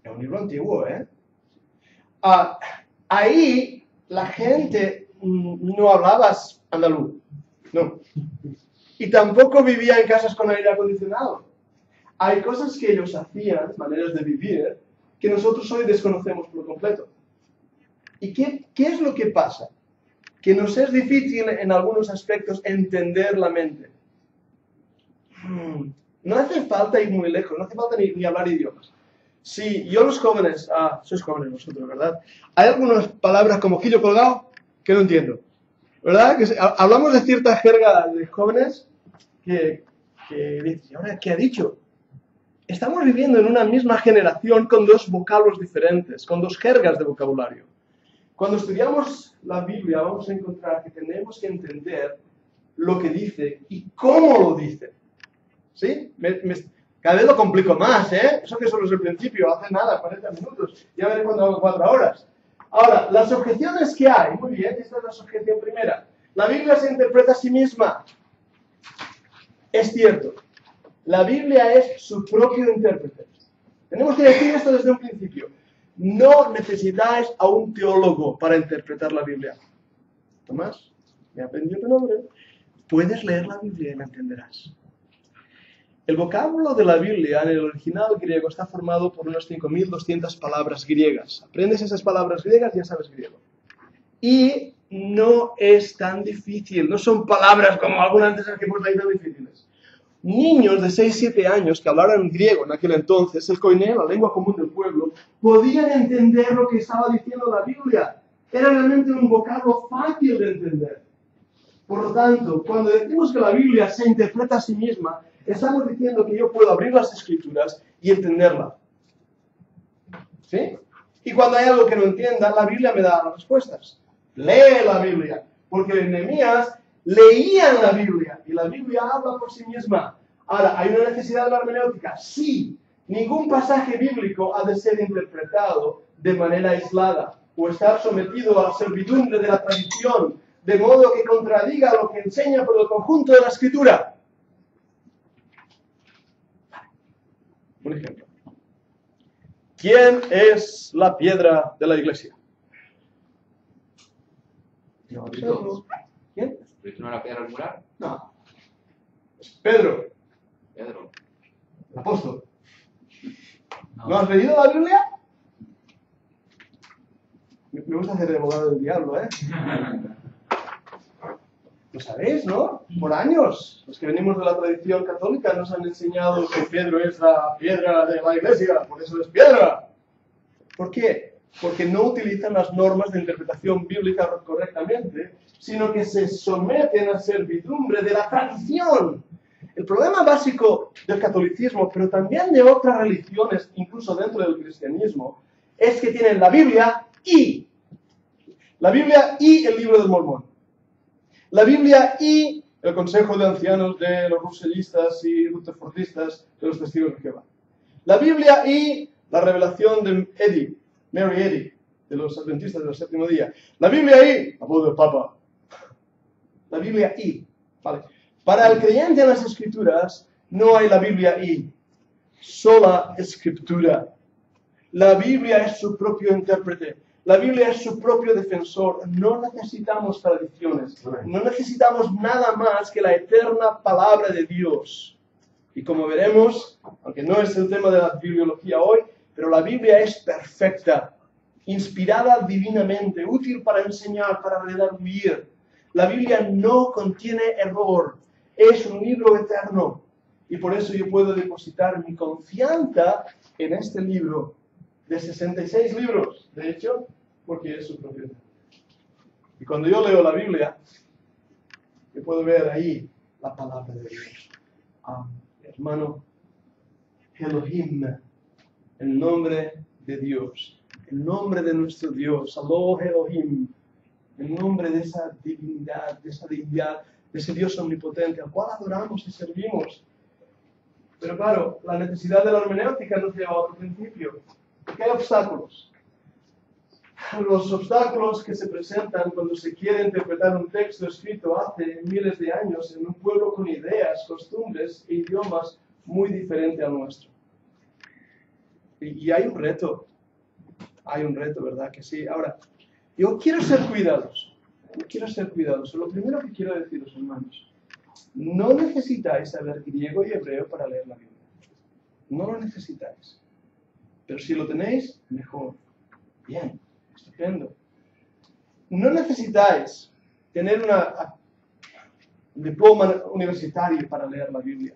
Es un libro antiguo, ¿eh? ahí la gente no hablaba andaluz, no. Y tampoco vivía en casas con aire acondicionado. Hay cosas que ellos hacían, maneras de vivir, que nosotros hoy desconocemos por completo. ¿Y qué es lo que pasa? Que nos es difícil en algunos aspectos entender la mente. No hace falta ir muy lejos, no hace falta ni hablar idiomas. Si yo los jóvenes, sois jóvenes vosotros, ¿verdad? Hay algunas palabras como quillo colgado que no entiendo, ¿verdad? Que hablamos de cierta jerga de jóvenes que dicen, ¿y ahora qué ha dicho? Estamos viviendo en una misma generación con dos vocablos diferentes, con dos jergas de vocabulario. Cuando estudiamos la Biblia vamos a encontrar que tenemos que entender lo que dice y cómo lo dice. ¿Sí? Cada vez lo complico más, ¿eh? Eso que solo es el principio, hace nada, 40 minutos. Ya veré cuando hago 4 horas. Ahora, las objeciones que hay. Muy bien, esta es la objeción primera. La Biblia se interpreta a sí misma. Es cierto. La Biblia es su propio intérprete. Tenemos que decir esto desde un principio. No necesitáis a un teólogo para interpretar la Biblia. Tomás, me aprendió tu nombre. Puedes leer la Biblia y la entenderás. El vocablo de la Biblia en el original griego está formado por unas 5.200 palabras griegas. Aprendes esas palabras griegas y ya sabes griego. Y no es tan difícil, no son palabras como algunas de esas que hemos leído difíciles. Niños de 6-7 años que hablaran griego en aquel entonces, el koiné, la lengua común del pueblo, podían entender lo que estaba diciendo la Biblia. Era realmente un vocablo fácil de entender. Por lo tanto, cuando decimos que la Biblia se interpreta a sí misma, estamos diciendo que yo puedo abrir las Escrituras y entenderla. ¿Sí? Y cuando hay algo que no entienda, la Biblia me da las respuestas. Lee la Biblia, porque en Nehemías leían la Biblia y la Biblia habla por sí misma. Ahora, ¿hay una necesidad de la hermenéutica? Sí. Ningún pasaje bíblico ha de ser interpretado de manera aislada o estar sometido a la servidumbre de la tradición, de modo que contradiga lo que enseña por el conjunto de la Escritura. Un ejemplo. ¿Quién es la piedra de la iglesia? No, ¿quién? ¿Cristo no era piedra angular? No. Es Pedro, Pedro. el apóstol. ¿No has leído la Biblia? Me gusta hacer de abogado del diablo, ¿eh? Lo sabéis, ¿no? Por años, los que venimos de la tradición católica nos han enseñado que Pedro es la piedra de la iglesia, por eso es piedra. ¿Por qué? Porque no utilizan las normas de interpretación bíblica correctamente, sino que se someten a servidumbre de la tradición. El problema básico del catolicismo, pero también de otras religiones, incluso dentro del cristianismo, es que tienen la Biblia y el libro del Mormón. La Biblia y el Consejo de Ancianos de los Russellistas y Rutherfordistas de los Testigos de Jehová. La Biblia y la revelación de Mary Eddy, de los Adventistas del Séptimo Día. La Biblia y la voz del Papa. La Biblia y. Vale. Para el creyente en las Escrituras no hay la Biblia y. Sola Escritura. La Biblia es su propio intérprete. La Biblia es su propio defensor. No necesitamos tradiciones. No necesitamos nada más que la eterna palabra de Dios. Y como veremos, aunque no es el tema de la bibliología hoy, pero la Biblia es perfecta, inspirada divinamente, útil para enseñar, para redarguir. La Biblia no contiene error. Es un libro eterno. Y por eso yo puedo depositar mi confianza en este libro de 66 libros, de hecho, porque es su propio. Y cuando yo leo la Biblia, yo puedo ver ahí la palabra de Dios. Hermano, Elohim, el nombre de Dios, el nombre de nuestro Dios, Alo Elohim, el nombre de esa divinidad, de ese Dios omnipotente, al cual adoramos y servimos. Pero claro, la necesidad de la hermenéutica nos lleva a otro principio. Porque hay obstáculos. Los obstáculos que se presentan cuando se quiere interpretar un texto escrito hace miles de años en un pueblo con ideas, costumbres e idiomas muy diferentes al nuestro. Y hay un reto. Hay un reto, ¿verdad? Que sí. Ahora, yo quiero ser cuidadoso. Quiero ser cuidadoso. Lo primero que quiero deciros, hermanos, no necesitáis saber griego y hebreo para leer la Biblia. No lo necesitáis. Pero si lo tenéis, mejor. Bien, estupendo. No necesitáis tener un diploma universitario para leer la Biblia.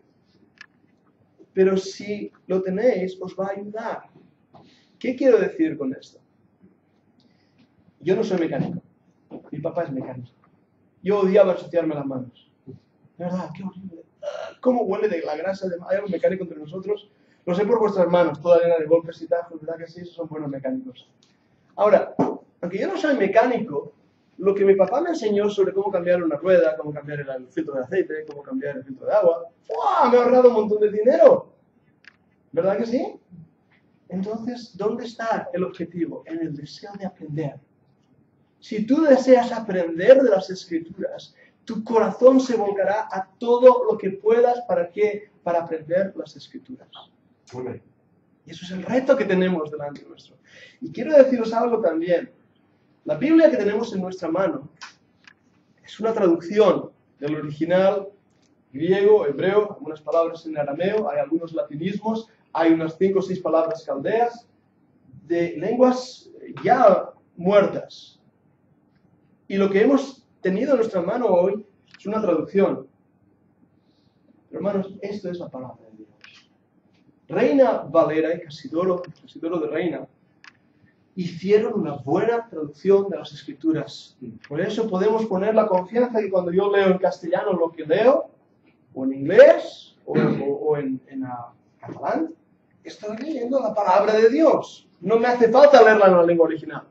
Pero si lo tenéis, os va a ayudar. ¿Qué quiero decir con esto? Yo no soy mecánico. Mi papá es mecánico. Yo odiaba ensuciarme las manos. De verdad, qué horrible. ¿Cómo huele de la grasa? ¿Hay algún mecánico entre nosotros? Lo sé por vuestras manos, toda llena de golpes y tajos, ¿verdad que sí? Esos son buenos mecánicos. Ahora, aunque yo no soy mecánico, lo que mi papá me enseñó sobre cómo cambiar una rueda, cómo cambiar el filtro de aceite, cómo cambiar el filtro de agua, ¡wow! Me ha ahorrado un montón de dinero. ¿Verdad que sí? Entonces, ¿dónde está el objetivo? En el deseo de aprender. Si tú deseas aprender de las Escrituras, tu corazón se volcará a todo lo que puedas. ¿Para qué? Para aprender las Escrituras. Y eso es el reto que tenemos delante nuestro. Y quiero deciros algo también. La Biblia que tenemos en nuestra mano es una traducción del original griego, hebreo, algunas palabras en arameo, hay algunos latinismos, hay unas 5 o 6 palabras caldeas, de lenguas ya muertas. Y lo que hemos tenido en nuestra mano hoy es una traducción. Pero hermanos, esto es la palabra de Dios. Reina Valera y Casidoro de Reina, hicieron una buena traducción de las Escrituras. Por eso podemos poner la confianza que cuando yo leo en castellano lo que leo, o en inglés, o en catalán, estoy leyendo la palabra de Dios. No me hace falta leerla en la lengua original.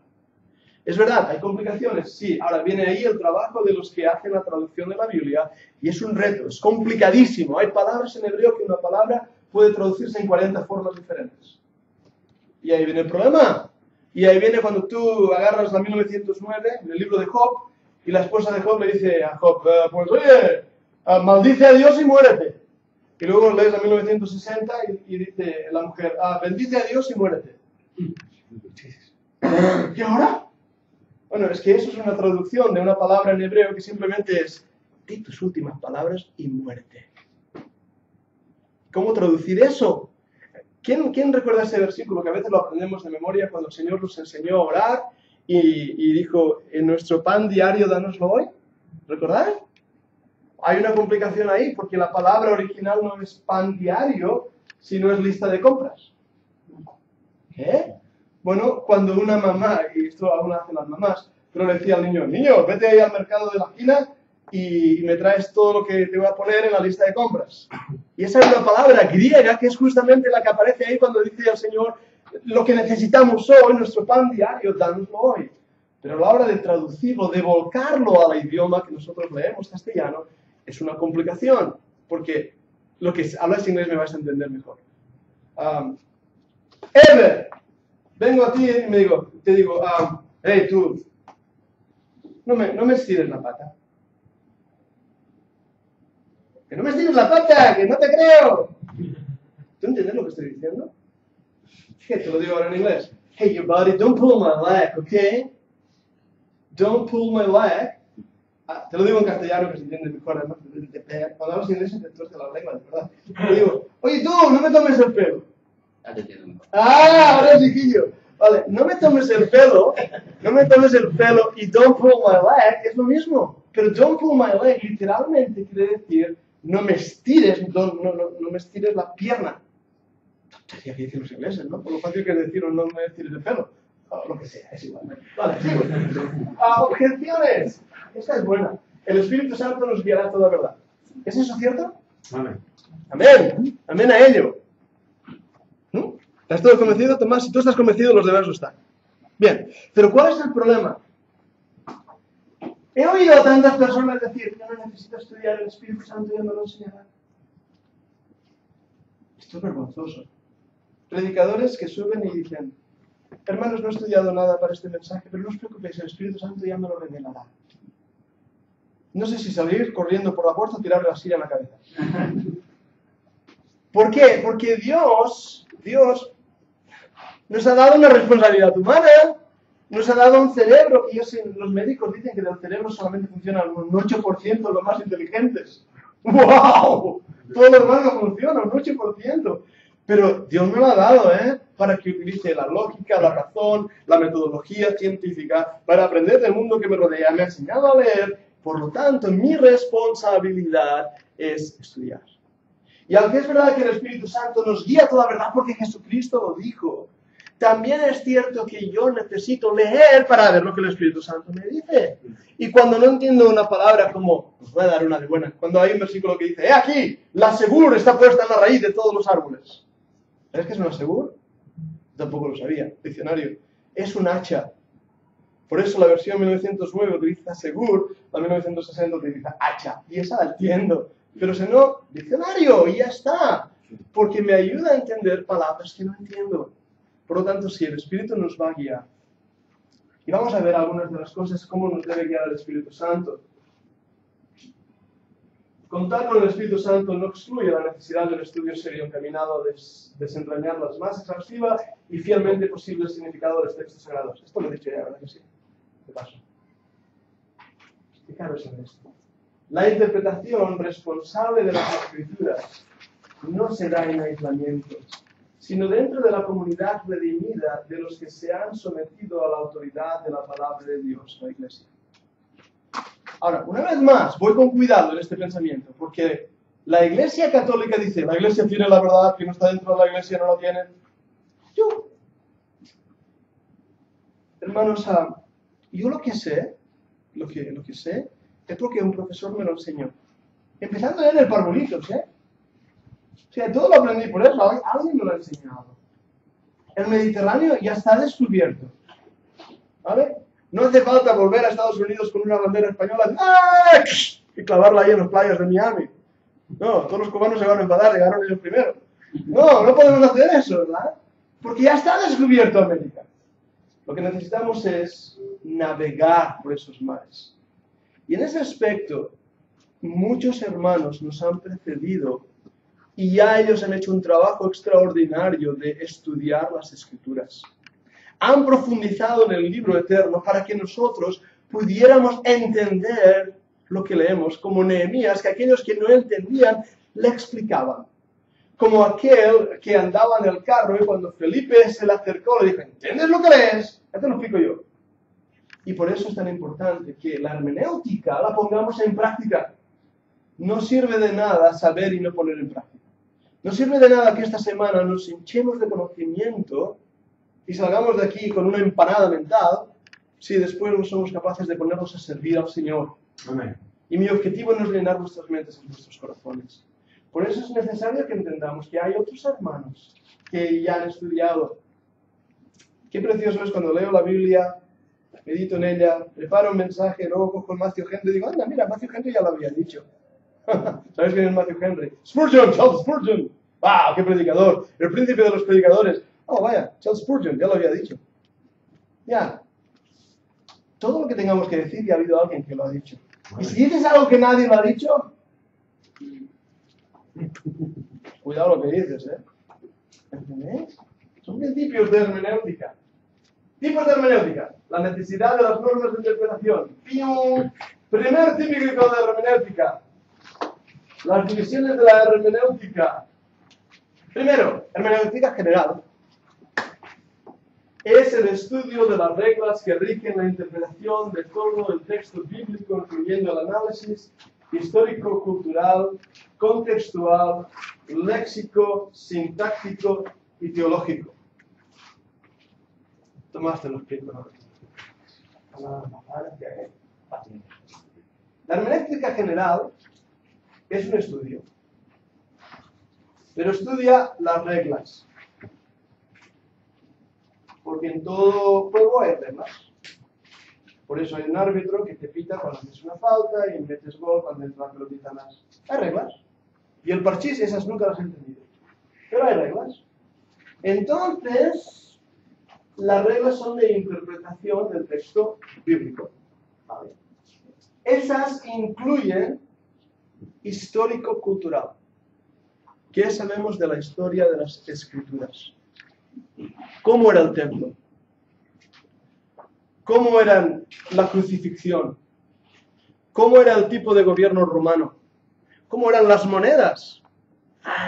Es verdad, hay complicaciones, sí. Ahora viene ahí el trabajo de los que hacen la traducción de la Biblia, y es un reto, es complicadísimo. Hay palabras en hebreo que una palabra puede traducirse en 40 formas diferentes. Y ahí viene el problema. Y ahí viene cuando tú agarras la 1909, en el libro de Job, y la esposa de Job le dice a Job, pues oye, maldice a Dios y muérete. Y luego lees la 1960 y dice la mujer, bendice a Dios y muérete. ¿Y ahora? Bueno, es que eso es una traducción de una palabra en hebreo que simplemente es, di tus últimas palabras y muérete. ¿Cómo traducir eso? ¿Quién recuerda ese versículo que a veces lo aprendemos de memoria cuando el Señor nos enseñó a orar y dijo, en nuestro pan diario dánoslo hoy? ¿Recordáis? Hay una complicación ahí porque la palabra original no es pan diario, sino es lista de compras. ¿Qué? Bueno, cuando una mamá, y esto aún hacen las mamás, pero le decía al niño, vete ahí al mercado de la esquina y me traes todo lo que te voy a poner en la lista de compras. Y esa es una palabra griega que es justamente la que aparece ahí cuando dice al Señor, lo que necesitamos hoy, nuestro pan diario, dánoslo hoy. Pero a la hora de traducirlo, de volcarlo al idioma que nosotros leemos, castellano, es una complicación, porque lo que hablas inglés me vas a entender mejor. Ever, vengo a ti y te digo, hey tú, no me estires la pata. ¡Que no me estires la pata! ¡Que no te creo! ¿Tú entiendes lo que estoy diciendo? Fíjate, te lo digo ahora en inglés. Hey, your buddy, don't pull my leg, ¿ok? Don't pull my leg. Te lo digo en castellano que se entiende mejor, además. Cuando hablas inglés se te tuerce la lengua, de verdad. Te digo, oye tú, no me tomes el pelo. Te entiendo mejor. Ahora sí, Quillo. Vale, no me tomes el pelo y don't pull my leg es lo mismo. Pero don't pull my leg literalmente quiere decir no me estires, no me estires la pierna. Tontería que dicen los ingleses, ¿no? Por lo fácil que es decir no me estires el pelo. O lo que sea, es igual. Vale, sigo. Objeciones. Esta es buena. El Espíritu Santo nos guiará a toda verdad. ¿Es eso cierto? Amén. Amén. Amén a ello. ¿Estás todo convencido, Tomás? Si tú estás convencido, los demás lo están. Bien, pero ¿cuál es el problema? He oído a tantas personas decir, yo no necesito estudiar el Espíritu Santo, ya me lo enseñará. Esto es vergonzoso. Predicadores que suben y dicen, hermanos, no he estudiado nada para este mensaje, pero no os preocupéis, el Espíritu Santo ya me lo revelará. No sé si salir corriendo por la puerta o tirarle la silla en la cabeza. ¿Por qué? Porque Dios Nos ha dado una responsabilidad humana, nos ha dado un cerebro, y los médicos dicen que del cerebro solamente funcionan un 8% los más inteligentes. ¡Wow! Todo lo demás no funciona, un 8%. Pero Dios me lo ha dado, para que utilice la lógica, la razón, la metodología científica para aprender del mundo que me rodea. Me ha enseñado a leer, por lo tanto, mi responsabilidad es estudiar. Y aunque es verdad que el Espíritu Santo nos guía a toda verdad porque Jesucristo lo dijo, también es cierto que yo necesito leer para ver lo que el Espíritu Santo me dice. Y cuando no entiendo una palabra como, os voy a dar una de buena, cuando hay un versículo que dice, ¡he aquí! La segur está puesta en la raíz de todos los árboles. ¿Sabes qué es una segur? Tampoco lo sabía, diccionario. Es un hacha. Por eso la versión 1909 utiliza segur, la 1960 utiliza hacha. Y esa la entiendo. Pero si no, diccionario, y ya está. Porque me ayuda a entender palabras que no entiendo. Por lo tanto, sí, el Espíritu nos va a guiar. Y vamos a ver algunas de las cosas, cómo nos debe guiar el Espíritu Santo. Contar con el Espíritu Santo no excluye la necesidad de un estudio serio encaminado a desentrañar las más exhaustiva y fielmente posible el significado de los textos sagrados. Esto lo he dicho ya, ¿verdad que sí? ¿Qué paso? Fijaros en esto. La interpretación responsable de las Escrituras no se da en aislamiento, sino dentro de la comunidad redimida de los que se han sometido a la autoridad de la palabra de Dios, la Iglesia. Ahora, una vez más, voy con cuidado en este pensamiento, porque la Iglesia Católica dice, la Iglesia tiene la verdad, que no está dentro de la Iglesia no la tiene. Hermanos, yo lo que sé es porque un profesor me lo enseñó. Empezando en el Parvulitos, O sea, todo lo aprendí por eso, alguien me lo ha enseñado. El Mediterráneo ya está descubierto, ¿vale? No hace falta volver a Estados Unidos con una bandera española y clavarla ahí en las playas de Miami. No, todos los cubanos se van a enfadar, llegaron ellos primero. No podemos hacer eso, ¿verdad? Porque ya está descubierto América. Lo que necesitamos es navegar por esos mares. Y en ese aspecto, muchos hermanos nos han precedido y ya ellos han hecho un trabajo extraordinario de estudiar las Escrituras. Han profundizado en el libro eterno para que nosotros pudiéramos entender lo que leemos, como Nehemías, que aquellos que no entendían le explicaban. Como aquel que andaba en el carro y cuando Felipe se le acercó le dijo, ¿entiendes lo que lees? Ya te lo explico yo. Y por eso es tan importante que la hermenéutica la pongamos en práctica. No sirve de nada saber y no poner en práctica. No sirve de nada que esta semana nos hinchemos de conocimiento y salgamos de aquí con una empanada mental si después no somos capaces de ponernos a servir al Señor. Amén. Y mi objetivo no es llenar vuestras mentes y vuestros corazones. Por eso es necesario que entendamos que hay otros hermanos que ya han estudiado. Qué precioso es cuando leo la Biblia, medito en ella, preparo un mensaje, luego cojo el Matthew Henry y digo, anda, mira, Matthew Henry ya lo había dicho. ¿Sabes quién es Matthew Henry? Spurgeon, Charles Spurgeon. ¡Wow! ¡Qué predicador! El príncipe de los predicadores. Oh, vaya, Charles Spurgeon, ya lo había dicho. Ya. Todo lo que tengamos que decir, ya ha habido alguien que lo ha dicho. Y si dices algo que nadie lo ha dicho, cuidado lo que dices, ¿Entendéis? Son principios de hermenéutica. Tipos de hermenéutica. La necesidad de las normas de interpretación. ¡Pium! Primer típico de hermenéutica. Las divisiones de la hermenéutica. Primero, hermenéutica general. Es el estudio de las reglas que rigen la interpretación de todo el texto bíblico, incluyendo el análisis histórico-cultural, contextual, léxico, sintáctico y teológico. Tomás te lo explico, ¿no? La hermenéutica general es un estudio, pero estudia las reglas. Porque en todo juego hay reglas. Por eso hay un árbitro que te pita cuando haces una falta y metes gol cuando entra la pelotita más. Hay reglas. Y el parchís, esas nunca las he entendido. Pero hay reglas. Entonces, las reglas son de interpretación del texto bíblico. ¿Vale? Esas incluyen histórico-cultural. ¿Qué sabemos de la historia de las Escrituras? ¿Cómo era el templo? ¿Cómo era la crucifixión? ¿Cómo era el tipo de gobierno romano? ¿Cómo eran las monedas?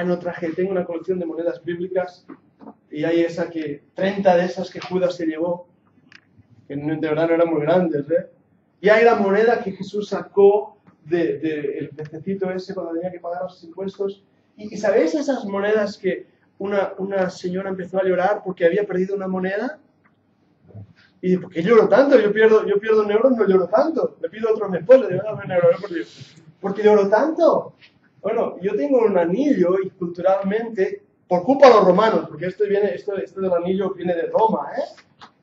No traje, tengo una colección de monedas bíblicas y hay 30 de esas que Judas se llevó, que de verdad no eran muy grandes, Y hay la moneda que Jesús sacó del pececito ese cuando tenía que pagar los impuestos. ¿Y sabéis esas monedas que una señora empezó a llorar porque había perdido una moneda? Y ¿por qué lloro tanto? Yo pierdo un euro, no lloro tanto. Le pido a otro a mi esposa, le digo, dame un euro, ¿por qué lloro tanto? Bueno, yo tengo un anillo y culturalmente, por culpa de los romanos, porque esto del anillo viene de Roma,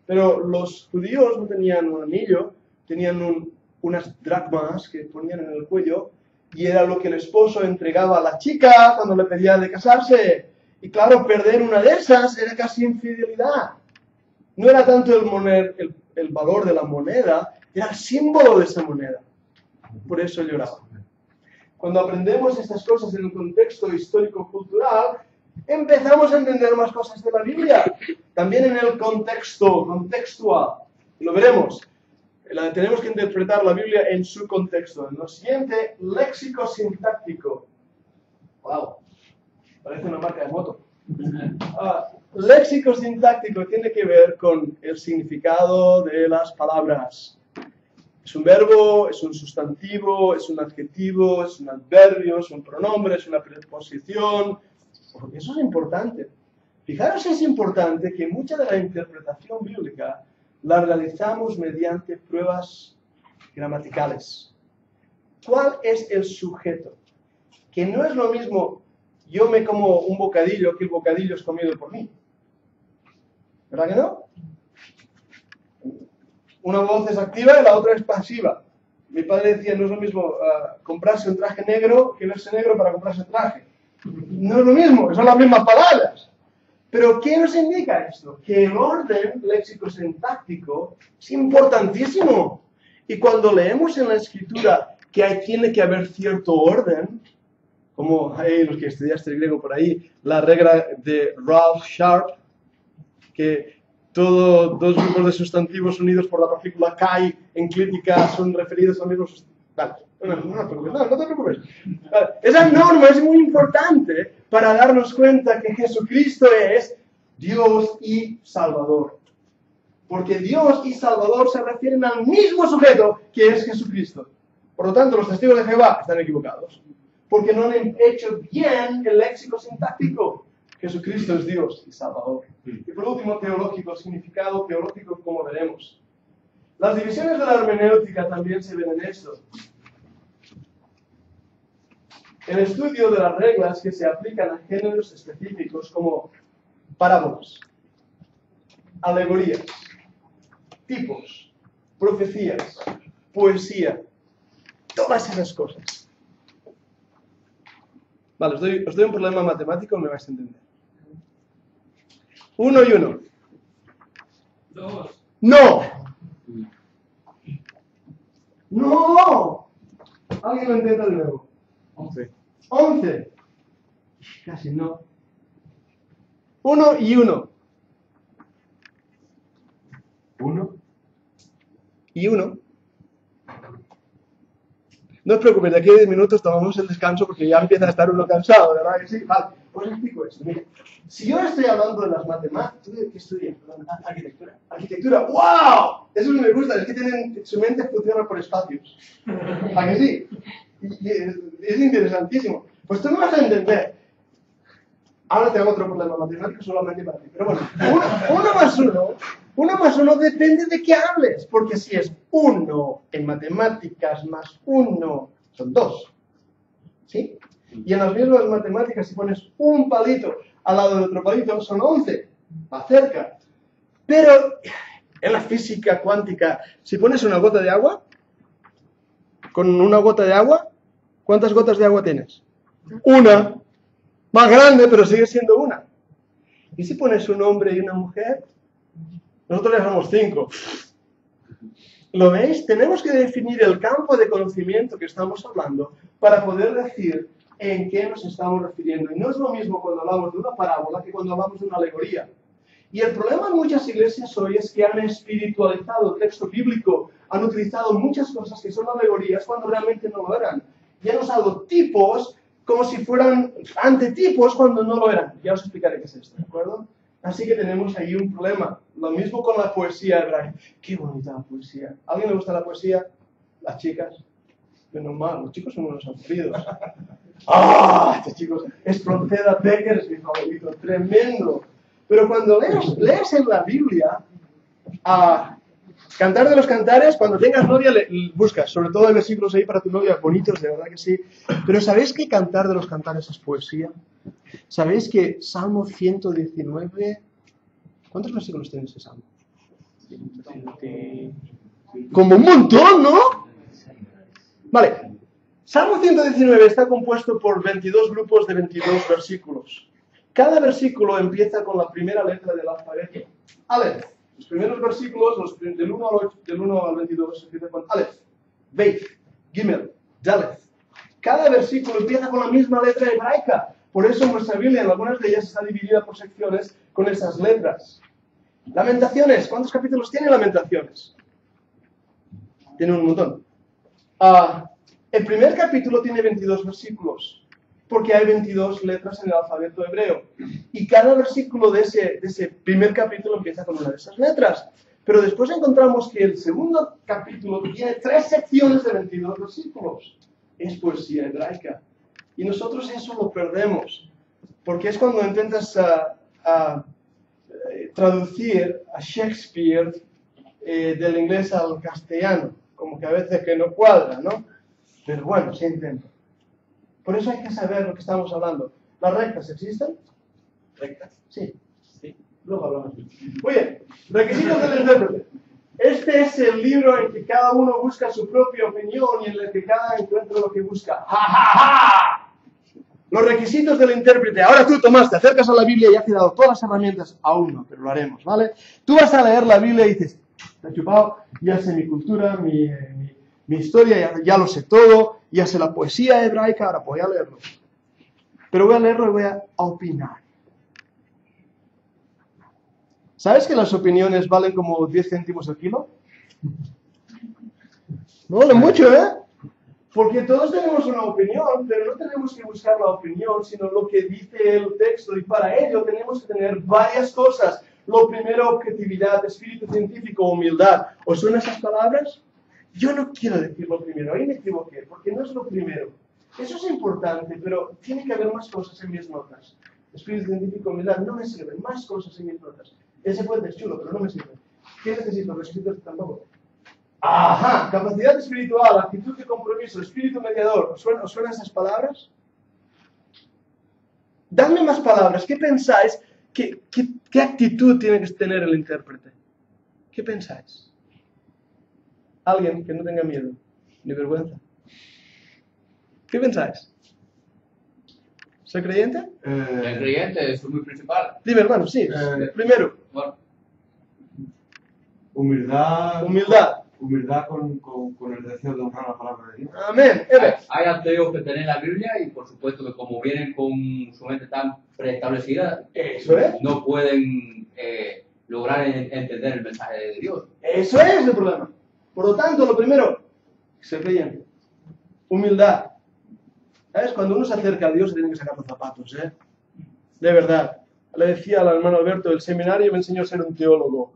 pero los judíos no tenían un anillo, tenían unas dracmas que ponían en el cuello y era lo que el esposo entregaba a la chica cuando le pedía de casarse. Y claro, perder una de esas era casi infidelidad. No era tanto el valor de la moneda, era el símbolo de esa moneda. Por eso lloraba. Cuando aprendemos estas cosas en un contexto histórico-cultural, empezamos a entender más cosas de la Biblia. También en el contextual. Lo veremos. Tenemos que interpretar la Biblia en su contexto. En lo siguiente, léxico sintáctico. ¡Wow! Parece una marca de moto. Léxico sintáctico tiene que ver con el significado de las palabras. Es un verbo, es un sustantivo, es un adjetivo, es un adverbio, es un pronombre, es una preposición. Eso es importante. Fijaros, es importante que mucha de la interpretación bíblica la realizamos mediante pruebas gramaticales. ¿Cuál es el sujeto? Que no es lo mismo yo me como un bocadillo que el bocadillo es comido por mí. ¿Verdad que no? Una voz es activa y la otra es pasiva. Mi padre decía, no es lo mismo comprarse un traje negro que verse negro para comprarse un traje. No es lo mismo, son las mismas palabras. Pero ¿qué nos indica esto? Que el orden léxico-sintáctico es importantísimo. Y cuando leemos en la Escritura que tiene que haber cierto orden, como hay los que estudiaste el griego por ahí, la regla de Ralph Sharp, que dos grupos de sustantivos unidos por la partícula kai en crítica son referidos al mismo sustantivo. Vale, no te preocupes. Vale. Esa norma es muy importante para darnos cuenta que Jesucristo es Dios y Salvador. Porque Dios y Salvador se refieren al mismo sujeto que es Jesucristo. Por lo tanto, los testigos de Jehová están equivocados. Porque no han hecho bien el léxico sintáctico. Jesucristo es Dios y Salvador. Y por último, teológico, significado teológico, como veremos. Las divisiones de la hermenéutica también se ven en esto. El estudio de las reglas que se aplican a géneros específicos como parábolas, alegorías, tipos, profecías, poesía, todas esas cosas. Vale, os doy un problema matemático, me vais a entender. 1 y 1. 2. ¡No! ¡No! Alguien lo intenta de nuevo. 11. 11. Casi no. 1 y 1. 1 y 1. No os preocupéis, de aquí a 10 minutos tomamos el descanso porque ya empieza a estar uno cansado, ¿verdad que sí? Vale, os explico esto. Mira, si yo estoy hablando de las matemáticas, ¿qué estudias? Arquitectura. Arquitectura, ¡wow! Eso me gusta, es que su mente funciona por espacios. ¿A que sí? Y es interesantísimo. Pues tú me vas a entender. Ahora tengo otro problema matemático solamente para ti. Pero bueno, 1 más 1 depende de qué hables. Porque si es 1 en matemáticas más 1, son 2. ¿Sí? Y en las mismas matemáticas, si pones un palito al lado de otro palito, son 11. Va cerca. Pero en la física cuántica, si pones una gota de agua, con una gota de agua, ¿cuántas gotas de agua tienes? Una. Más grande, pero sigue siendo una. ¿Y si pones un hombre y una mujer? Nosotros ya somos 5. ¿Lo veis? Tenemos que definir el campo de conocimiento que estamos hablando para poder decir en qué nos estamos refiriendo. Y no es lo mismo cuando hablamos de una parábola que cuando hablamos de una alegoría. Y el problema en muchas iglesias hoy es que han espiritualizado el texto bíblico, han utilizado muchas cosas que son alegorías cuando realmente no lo eran. Y han usado tipos como si fueran antetipos cuando no lo eran. Ya os explicaré qué es esto, ¿de acuerdo? Así que tenemos ahí un problema. Lo mismo con la poesía hebraica. Qué bonita la poesía. ¿A alguien le gusta la poesía? Las chicas. Menos mal, los chicos son unos aburridos. ¡Ah! Este chico, Espronceda Becker es mi favorito, tremendo. Pero cuando lees en la Biblia, Cantar de los Cantares, cuando tengas novia, buscas, sobre todo hay versículos ahí para tu novia, bonitos, de verdad que sí. Pero ¿sabéis que Cantar de los Cantares es poesía? ¿Sabéis que Salmo 119, ¿cuántos versículos tiene ese Salmo? Como un montón, ¿no? Vale, Salmo 119 está compuesto por 22 grupos de 22 versículos. Cada versículo empieza con la primera letra del alfabeto. Aleph. Los primeros versículos, del 1 al 22, empiezan con Aleph, Beit, Gimel, Daleth. Cada versículo empieza con la misma letra hebraica. Por eso en nuestra Biblia, en algunas de ellas, está dividida por secciones con esas letras. Lamentaciones. ¿Cuántos capítulos tiene Lamentaciones? Tiene un montón. El primer capítulo tiene 22 versículos, porque hay 22 letras en el alfabeto hebreo. Y cada versículo de ese primer capítulo empieza con una de esas letras. Pero después encontramos que el segundo capítulo tiene 3 secciones de 22 versículos. Es poesía hebraica. Y nosotros eso lo perdemos, porque es cuando intentas traducir a Shakespeare del inglés al castellano, como que a veces que no cuadra, ¿no? Pero bueno, se intenta. Por eso hay que saber lo que estamos hablando. ¿Las rectas existen? ¿Rectas? Sí. Luego hablamos. Muy bien, requisitos del intérprete. Este es el libro en que cada uno busca su propia opinión y en el que cada encuentra lo que busca. ¡Ja, ja, ja! Los requisitos del intérprete. Ahora tú, Tomás, te acercas a la Biblia y has dado todas las herramientas. Aún no, pero lo haremos, ¿vale? Tú vas a leer la Biblia y dices, te he chupado, ya sé mi cultura, mi historia, ya lo sé todo, ya sé la poesía hebraica, ahora voy a leerlo. Pero voy a leerlo y voy a opinar. ¿Sabes que las opiniones valen como 10 céntimos el kilo? No valen mucho, ¿eh? Porque todos tenemos una opinión, pero no tenemos que buscar la opinión, sino lo que dice el texto. Y para ello tenemos que tener varias cosas. Lo primero, objetividad, espíritu científico, humildad. ¿Os suenan esas palabras? Yo no quiero decir lo primero, ahí me equivoqué, porque no es lo primero. Eso es importante, pero tiene que haber más cosas en mis notas. Espíritu científico, humildad, no me sirven, más cosas en mis notas. Ese puente es chulo, pero no me sirve. ¿Qué necesito? Requisitos tampoco. Ajá, capacidad espiritual, actitud de compromiso, espíritu mediador. ¿Os suenan esas palabras? Dadme más palabras. ¿Qué pensáis? ¿Qué actitud tiene que tener el intérprete? ¿Qué pensáis? Alguien que no tenga miedo ni vergüenza. ¿Qué pensáis? ¿Soy creyente? El creyente es muy principal. Dime, hermano, sí. Primero. Bueno, Humildad. Humildad con el deseo de honrar la palabra de Dios. Amén. hay ateos que tienen la Biblia y por supuesto que como vienen con su mente tan preestablecida, Eso es. no pueden lograr entender el mensaje de Dios. Eso es el problema. Por lo tanto, lo primero, ser creyente. Humildad. ¿Sabes? Cuando uno se acerca a Dios se tiene que sacar los zapatos, ¿eh? De verdad. Le decía al hermano Alberto, el seminario me enseñó a ser un teólogo.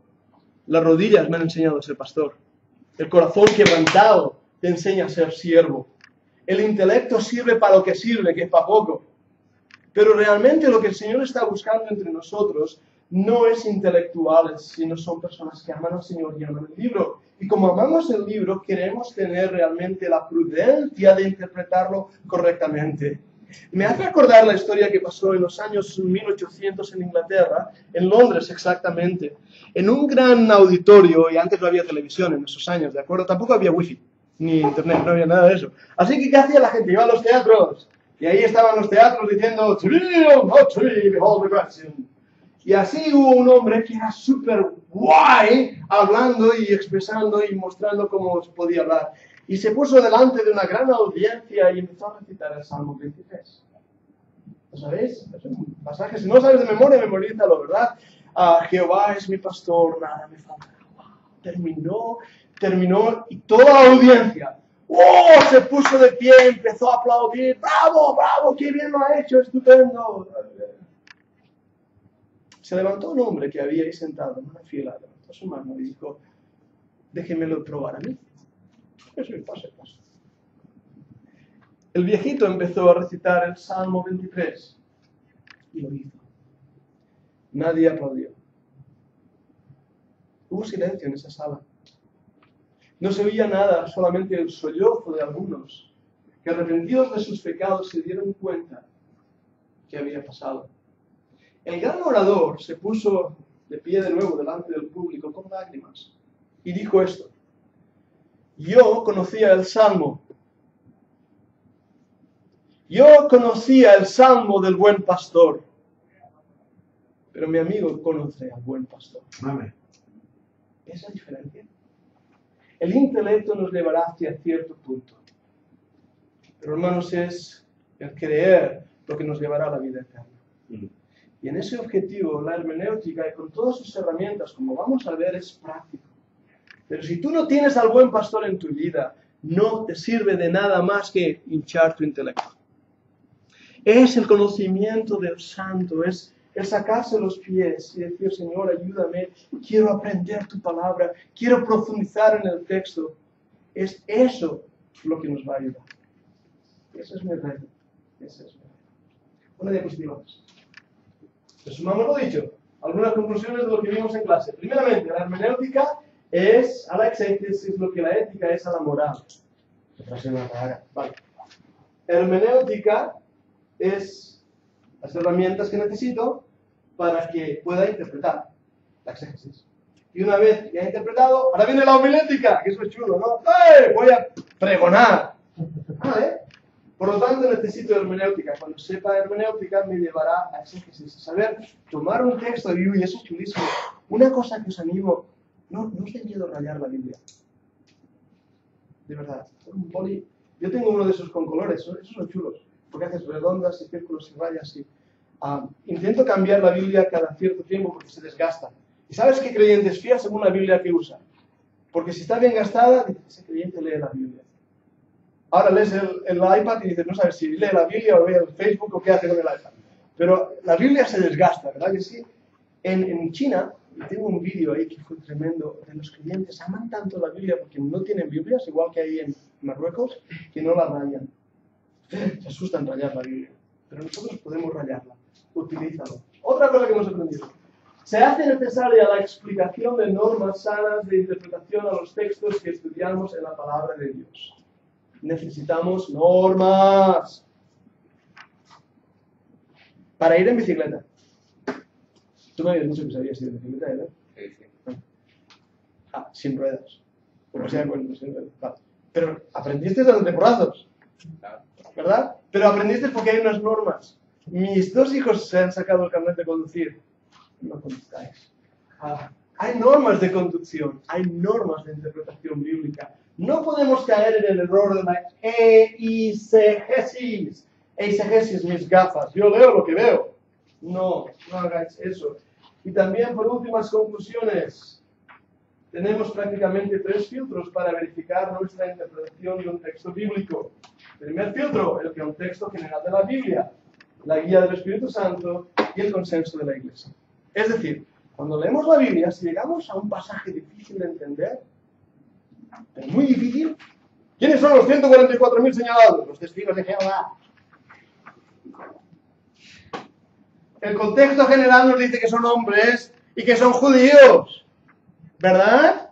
Las rodillas me han enseñado a ser pastor. El corazón quebrantado te enseña a ser siervo. El intelecto sirve para lo que sirve, que es para poco. Pero realmente lo que el Señor está buscando entre nosotros no es intelectuales, sino son personas que aman al Señor y aman el libro. Y como amamos el libro, queremos tener realmente la prudencia de interpretarlo correctamente. Me hace recordar la historia que pasó en los años 1800 en Inglaterra, en Londres exactamente, en un gran auditorio, y antes no había televisión en esos años, ¿de acuerdo? Tampoco había wifi, ni internet, no había nada de eso. Así que, ¿qué hacía la gente? Iba a los teatros, y ahí estaban los teatros diciendo, behold the question. Y así hubo un hombre que era súper guay, hablando y expresando y mostrando cómo podía hablar. Y se puso delante de una gran audiencia y empezó a recitar el Salmo 23. ¿Lo sabéis? Es un pasaje, si no sabes de memoria, memorízalo, ¿verdad? Jehová es mi pastor, nada me faltará. Terminó y toda la audiencia se puso de pie, empezó a aplaudir. ¡Bravo, bravo! ¡Qué bien lo ha hecho! ¡Estupendo! Se levantó un hombre que había ahí sentado en una fila, levantó su mano y dijo, déjenmelo probar a mí. Eso es paso a paso. El viejito empezó a recitar el Salmo 23 y lo hizo. Nadie aplaudió. Hubo silencio en esa sala. No se oía nada, solamente el sollozo de algunos que, arrepentidos de sus pecados, se dieron cuenta que había pasado. El gran orador se puso de pie de nuevo delante del público con lágrimas y dijo esto: yo conocía el Salmo. Yo conocía el Salmo del buen pastor, pero mi amigo conoce al buen pastor. Amén. ¿Esa diferencia? El intelecto nos llevará hacia cierto punto, pero hermanos, es el creer lo que nos llevará a la vida eterna. Y en ese objetivo, la hermenéutica, y con todas sus herramientas, como vamos a ver, es práctico. Pero si tú no tienes al buen pastor en tu vida, no te sirve de nada más que hinchar tu intelecto. Es el conocimiento del santo, es el sacarse los pies y decir, Señor, ayúdame, quiero aprender tu palabra, quiero profundizar en el texto. Es eso lo que nos va a ayudar. Ese es mi reto. Una diapositiva más. Resumamos lo dicho. Algunas conclusiones de lo que vimos en clase. Primeramente, la hermenéutica es a la exégesis lo que la ética es a la moral. Vale. Hermenéutica es las herramientas que necesito para que pueda interpretar la exégesis. Y una vez que ha interpretado, ahora viene la homilética, que eso es chulo, ¿no? ¡Ay! Voy a pregonar. ¿Vale? Por lo tanto, necesito hermenéutica. Cuando sepa hermenéutica, me llevará a exégesis. Saber tomar un texto y uy, eso es chulísimo. Una cosa que os animo, no os dé miedo rayar la Biblia. De verdad. Un boli. Yo tengo uno de esos con colores, esos son chulos. Porque haces redondas y círculos y rayas. Intento cambiar la Biblia cada cierto tiempo porque se desgasta. ¿Y sabes qué creyente es fiel según la Biblia que usa? Porque si está bien gastada, ese creyente lee la Biblia. Ahora lees el iPad y dices, no sabes si lee la Biblia o ve el Facebook o qué hace con el iPad. Pero la Biblia se desgasta, ¿verdad que sí? En China, y tengo un vídeo ahí que fue tremendo, de los creyentes aman tanto la Biblia porque no tienen Biblias, igual que ahí en Marruecos, que no la rayan. Se asustan rayar la Biblia, pero nosotros podemos rayarla. Utilízalo. Otra cosa que hemos aprendido. Se hace necesaria la explicación de normas sanas de interpretación a los textos que estudiamos en la palabra de Dios. Necesitamos normas para ir en bicicleta. Tú me habías dicho que sabías ir en bicicleta, ¿verdad? Sí. Sin ruedas. O sea, bueno, sin ruedas. Vale. Pero aprendiste dándote porrazos, ¿verdad? Pero aprendiste porque hay unas normas. Mis dos hijos se han sacado el carnet de conducir. No conduzcáis. Hay normas de conducción, hay normas de interpretación bíblica. No podemos caer en el error de la eisegesis. Eisegesis, mis gafas. Yo leo lo que veo. No hagáis eso. Y también, por últimas conclusiones, tenemos prácticamente 3 filtros para verificar nuestra interpretación de un texto bíblico. Primer filtro, el contexto general de la Biblia, la guía del Espíritu Santo y el consenso de la Iglesia. Es decir, cuando leemos la Biblia, si llegamos a un pasaje difícil de entender, pero muy difícil, ¿quiénes son los 144.000 señalados? Los testigos de Jehová. El contexto general nos dice que son hombres y que son judíos, ¿verdad?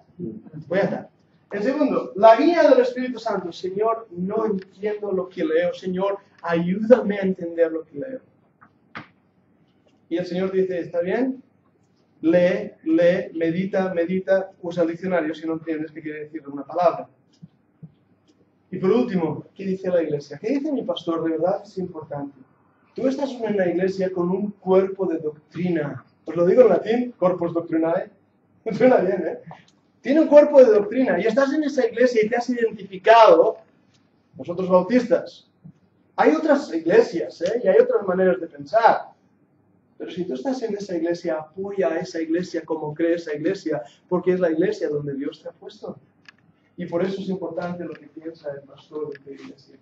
Voy a estar. En segundo, la guía del Espíritu Santo. Señor, no entiendo lo que leo. Señor, ayúdame a entender lo que leo. Y el Señor dice, ¿está bien? Lee, medita, usa el diccionario si no entiendes qué quiere decir una palabra. Y por último, ¿qué dice la iglesia? ¿Qué dice mi pastor? De verdad es importante. Tú estás en la iglesia con un cuerpo de doctrina. Os lo digo en latín, corpus doctrinae. Suena bien, ¿eh? Tiene un cuerpo de doctrina y estás en esa iglesia y te has identificado, nosotros bautistas. Hay otras iglesias, ¿eh? Y hay otras maneras de pensar. Pero si tú estás en esa iglesia, apoya a esa iglesia como cree esa iglesia, porque es la iglesia donde Dios te ha puesto. Y por eso es importante lo que piensa el pastor de tu iglesia.